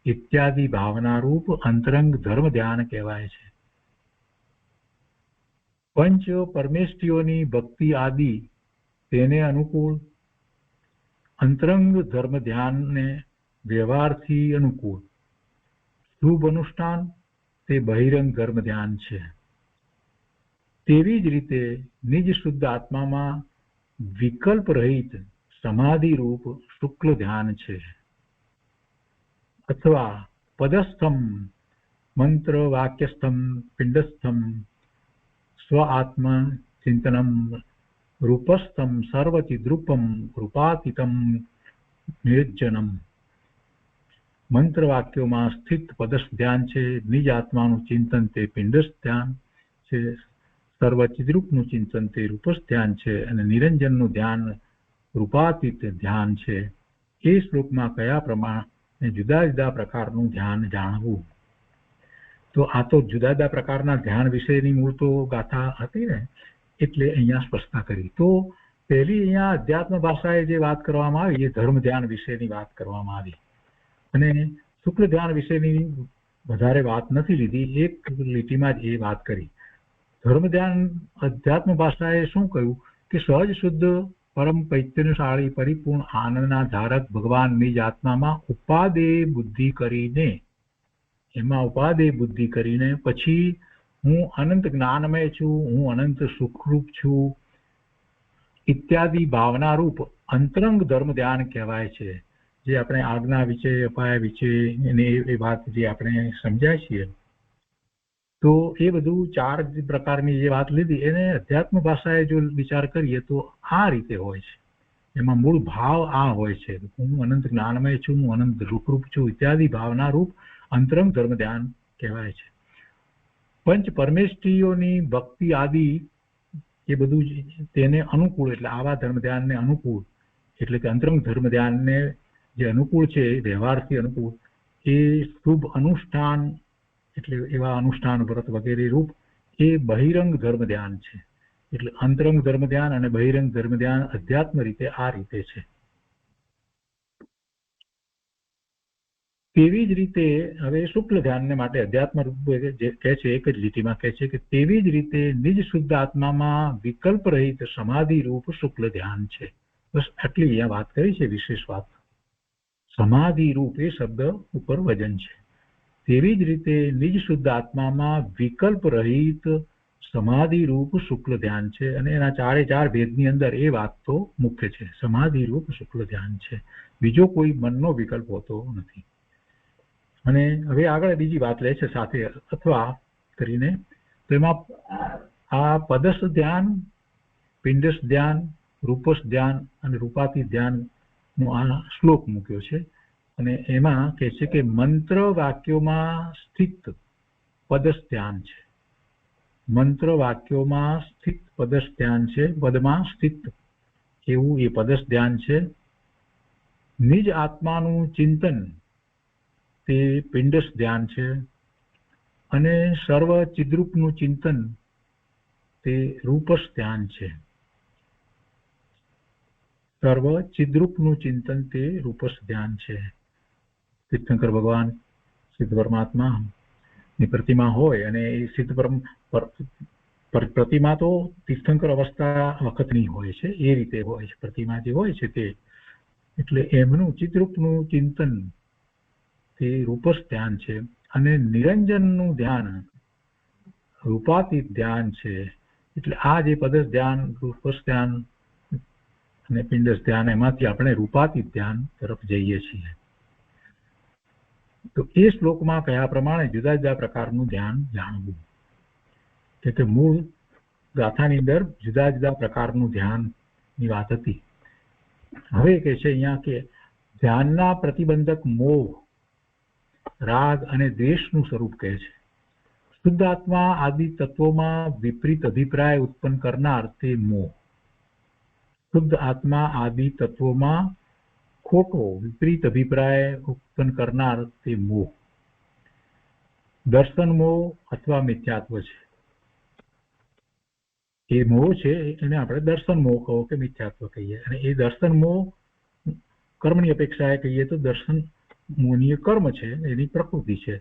ઇત્યાદિ ભાવના રૂપ અંતરંગ ધર્મ ધ્યાન કહેવાય છે. પંચ પરમેષ્ઠિઓની ભક્તિ આદિ તેને અનુકૂળ, અંતરંગ ધર્મ ધ્યાનને વ્યવહારથી અનુકૂળ, શુભ અનુષ્ઠાન તે બહિરંગ ધર્મ ધ્યાન છે. તેવી જ રીતે નિજ શુદ્ધ આત્મામાં વિકલ્પ રહિત સમાધિ રૂપ શુક્લ ધ્યાન છે. અથવા પદસ્થમ મંત્ર વાક્યસ્થમ પિંડસ્થમ સ્વ આત્મ ચિંતનમ રૂપસ્થમ સર્વચિદ્રૂપમ રૂપાતીતમ નિર્જનમ. મંત્ર વાક્યોમાં સ્થિત પદસ્થ ધ્યાન છે. નિજ આત્માનું ચિંતન તે પિંડસ્થ ધ્યાન છે. સર્વચિદ્રૂપનું ચિંતન તે રૂપસ્થ ધ્યાન છે. અને નિરંજનનું ધ્યાન રૂપાતીત ધ્યાન છે. એ શ્લોકમાં કયા પ્રમાણે જુદા જુદા પ્રકારનું ધ્યાન જાણવું. તો આ તો જુદા જુદા પ્રકારના ધ્યાન વિશેની મૂળ તો ગાથા હતી ને, એટલે અહીંયા સ્પષ્ટતા કરી. તો પહેલી અહીંયા અધ્યાત્મ ભાષાએ જે વાત કરવામાં આવી એ ધર્મ ધ્યાન વિશેની વાત કરવામાં આવી. અને શુક્લ ધ્યાન વિશેની વધારે વાત નથી લીધી. એક લીટીમાં જ એ વાત કરી. ધર્મ ધ્યાન અધ્યાત્મ ભાષાએ શું કહ્યું કે સહજ શુદ્ધ પરમ ચૈતન્યશાળી પરિપૂર્ણ આનંદના ધારક ભગવાન નિજ આત્મામાં ઉપાદેય બુદ્ધિ કરીને, એમાં ઉપાદેય બુદ્ધિ કરીને પછી હું અનંત જ્ઞાનમય છું, હું અનંત સુખરૂપ છું ઇત્યાદિ ભાવના રૂપ અંતરંગ ધર્મ ધ્યાન કહેવાય છે. જે આપણે આજ્ઞા વિશે, અપાય વિશે એ વાત જે આપણે સમજાય છીએ, તો એ બધું ચાર પ્રકારની જે વાત લીધી એને અધ્યાત્મ ભાષાએ જો વિચાર કરીએ તો આ રીતે હોય છે. એમાં મૂળ ભાવ આ હોય છે, હું અનંત જ્ઞાનમય છું, હું અનંત સુખરૂપ છું ઇત્યાદિ ભાવના રૂપ અંતરંગ ધર્મ ધ્યાન કહેવાય છે. પંચ પરમેષ્ઠિઓની ભક્તિ આદિ એ બધું તેને અનુકૂળ, એટલે આવા ધર્મ ધ્યાનને અનુકૂળ, એટલે કે અંતરંગ ધર્મ ધ્યાનને જે અનુકૂળ છે, વ્યવહારથી અનુકૂળ, એ શુભ અનુષ્ઠાન એટલે એવા અનુષ્ઠાન વ્રત વગેરે રૂપ એ બહિરંગ ધર્મ ધ્યાન છે. એટલે અંતરંગ ધર્મ ધ્યાન અને બહિરંગ ધર્મ ધ્યાન અધ્યાત્મ રીતે આ રીતે છે. તેવી જ રીતે હવે શુક્લ ધ્યાનને માટે અધ્યાત્મ રૂપ જે કહે છે એક જ લીટીમાં કહે છે કે તેવી જ રીતે નિજ શુદ્ધ આત્મામાં વિકલ્પ રહિત સમાધિ રૂપ શુક્લ ધ્યાન છે. બસ આટલી અહીંયા વાત કરી છે વિશેષ વાત. સમાધિ રૂપ એ શબ્દ ઉપર વજન છે. તેવી જ રીતે નિજ શુદ્ધ આત્મામાં વિકલ્પ રહિત સમાધિ રૂપ શુક્લ ધ્યાન છે. અને એના ચારે ચાર ભેદની અંદર એ વાત તો મુખ્ય છે. સમાધિ રૂપ શુક્લ ધ્યાન છે. બીજો કોઈ મનનો વિકલ્પ હોતો નથી. અને હવે આગળ બીજી વાત લે છે સાથે અથવા કરીને, તો એમાં આ પદસ્થ ધ્યાન, પિંડસ્થ ધ્યાન, રૂપસ્થ ધ્યાન અને રૂપાતી ધ્યાનનો આ શ્લોક મૂક્યો છે. અને એમાં કહે છે કે મંત્ર વાક્યોમાં સ્થિત પદસ્થ ધ્યાન છે. મંત્ર વાક્યોમાં સ્થિત પદસ્થ ધ્યાન છે, પદમાં સ્થિત એવું એ પદસ્થ ધ્યાન છે. નિજ આત્માનું ચિંતન તે પિંડસ્થ ધ્યાન છે. અને સર્વ ચિદ્રૂપનું ચિંતન તે રૂપસ્થ ધ્યાન છે. સર્વ ચિદ્રૂપનું ચિંતન તે રૂપસ્થ ધ્યાન છે. તીર્થંકર ભગવાન સિદ્ધ પરમાત્મા ની પ્રતિમા હોય અને એ સિદ્ધ પ્રતિમા તો તીર્થંકર અવસ્થા વખતની હોય છે, એ રીતે હોય છે પ્રતિમા જે હોય છે તે. એટલે એમનું ચિત્રૂપનું ચિંતન તે રૂપસ્થ ધ્યાન છે. અને નિરંજનનું ધ્યાન રૂપાતીત ધ્યાન છે. એટલે આ જે પદસ્થ ધ્યાન, રૂપસ્થ ધ્યાન અને પિંડસ્થ ધ્યાન, એમાંથી આપણે રૂપાતીત ધ્યાન તરફ જઈએ છીએ. તો એ શ્લોકમાં કયા પ્રમાણે જુદા જુદા પ્રકારનું ધ્યાન જાણવું, કે મૂળ ગાથાની અંદર જુદા જુદા પ્રકારનું ધ્યાનની વાત હતી. હવે કહે છે અહીંયા કે ધ્યાનના પ્રતિબંધક મોહ, રાગ અને દ્વેષનું સ્વરૂપ કહે છે. શુદ્ધ આત્મા આદિ તત્વોમાં વિપરીત અભિપ્રાય ઉત્પન્ન કરનાર તે મોહ. શુદ્ધ આત્મા આદિ તત્વોમાં ખોટો વિપરીત અભિપ્રાય ઉત્પન્ન કરનાર તે મોહ દર્શન મોહ અથવા મિથ્યાત્વ છે. એ મોહ છે એને આપણે દર્શન મોહ કહો કે મિથ્યાત્વ કહીએ. અને એ દર્શન મોહ કર્મની અપેક્ષાએ કહીએ તો દર્શન મોહની કર્મ છે, એની પ્રકૃતિ છે.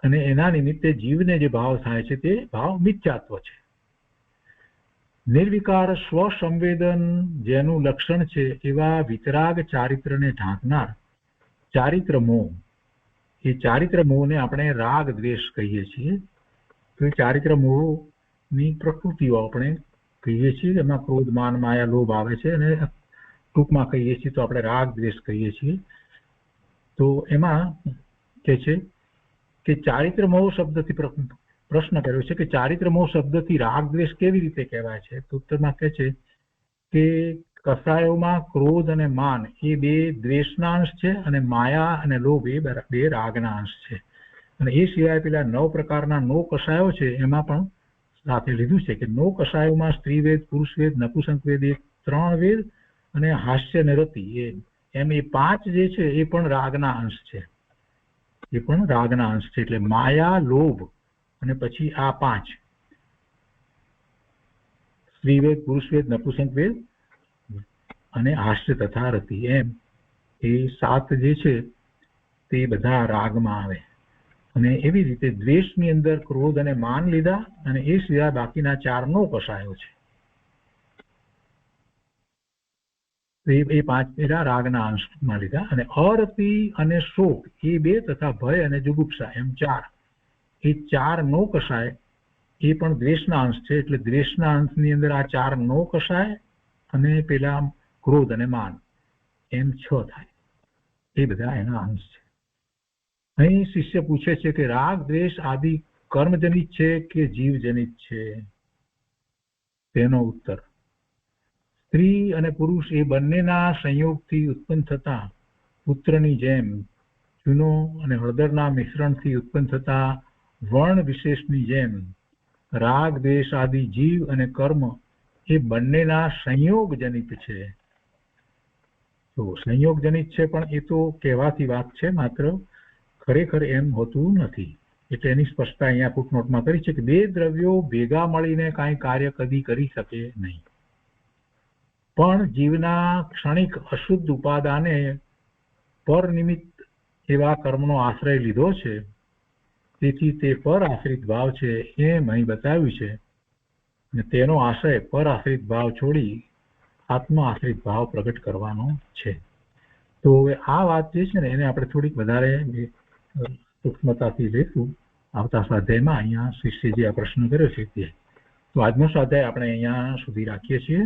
અને એના નિમિત્તે જીવને જે ભાવ થાય છે તે ભાવ મિથ્યાત્વ છે. નિર્વિકાર સ્વસંવેદન જેનું લક્ષણ છે એવા વિતરાગ ચારિત્રને ઢાંકનાર ચારિત્ર મોહ, એ ચારિત્ર મોહને આપણે રાગ દ્વેષ કહીએ છીએ. તો એ ચારિત્ર મોહની પ્રકૃતિઓ આપણે કહીએ છીએ. એમાં ક્રોધ, માન, માયા, લોભ આવે છે. અને ટૂંકમાં કહીએ છીએ તો આપણે રાગ દ્વેષ કહીએ છીએ. તો એમાં કે છે કે ચારિત્ર મોહ શબ્દથી પ્રશ્ન કર્યો છે કે ચારિત્ર મોહ શબ્દથી રાગ દ્વેષ કેવી રીતે કહેવાય છે? તો ઉત્તરમાં કહે છે કે કસાયોમાં ક્રોધ અને માન એ બે દ્વેષના અંશ છે, અને માયા અને લોભ એ બે રાગના અંશ છે. અને એ સિવાય પેલા 9 પ્રકારના 9 કસાયો છે એમાં પણ સાથે લીધું છે કે 9 કસાયોમાં સ્ત્રી વેદ, પુરુષ વેદ, નપુંસક વેદ, એ 3 વેદ અને હાસ્ય અને રતિ એમ એ 5 જે છે એ પણ રાગના અંશ છે. એ પણ રાગના અંશ છે. એટલે માયા, લોભ અને પછી આ 5 સ્ત્રીવેદ, પુરુષવેદ, નપુંસક વેદ અને હાસ્ય તથા રતિ, એમ એ 7 જે છે તે બધા રાગમાં આવે. અને એવી રીતે દ્વેષની અંદર ક્રોધ અને માન લીધા, અને એ સિવાય બાકીના 4 નો કસાયો છે. એ 5 પેલા રાગના અંશમાં લીધા. અને અરતિ અને શોક એ 2 તથા ભય અને જુગુપ્સા એમ 4, એ 4 નો કસાય એ પણ દ્વેષના અંશ છે. એટલે દ્વેષના અંશની અંદર આ 4 નો કસાય અને પેલા ક્રોધ અને માન એમ 6 થાય. એ બધા એના અંશ છે. અહીં શિષ્ય પૂછે છે કે રાગ દ્વેષ આદિ કર્મજનિત છે કે જીવજનિત છે? તેનો ઉત્તર, સ્ત્રી અને પુરુષ એ બંનેના સંયોગથી ઉત્પન્ન થતા પુત્રની જેમ, ચૂનો અને હળદરના મિશ્રણથી ઉત્પન્ન થતા વર્ણ વિશેષની જેમ, રાગ દ્વેષ આદિ જીવ અને કર્મ એ બંનેના સંયોગજનિત છે. તો સંયોગજનિત છે, પણ એ તો કહેવાથી વાત છે, માત્ર ખરેખર એમ હોતું નથી. એટલે એની સ્પષ્ટતા અહીંયા ફૂટનોટમાં કરી છે કે 2 દ્રવ્યો ભેગા મળીને કાંઈ કાર્ય કદી કરી શકે નહીં. પણ જીવના ક્ષણિક અશુદ્ધ ઉપાદાને પર નિમિત્ત એવા કર્મનો આશ્રય લીધો છે, તેથી તે પર આશ્રિત ભાવ છે એમ અહીં બતાવ્યું છે. અને તેનો આશય પર આશ્રિત ભાવ છોડી આત્મ આશ્રિત ભાવ પ્રગટ કરવાનો છે. તો હવે આ વાત જે છે ને એને આપણે થોડીક વધારે સૂક્ષ્મતાથી લઈશું આવતા સ્વાધ્યાયમાં. અહીંયા શિષ્ય જે આ પ્રશ્ન કર્યો છે તે. તો આજનો સ્વાધ્યાય આપણે અહીંયા સુધી રાખીએ છીએ.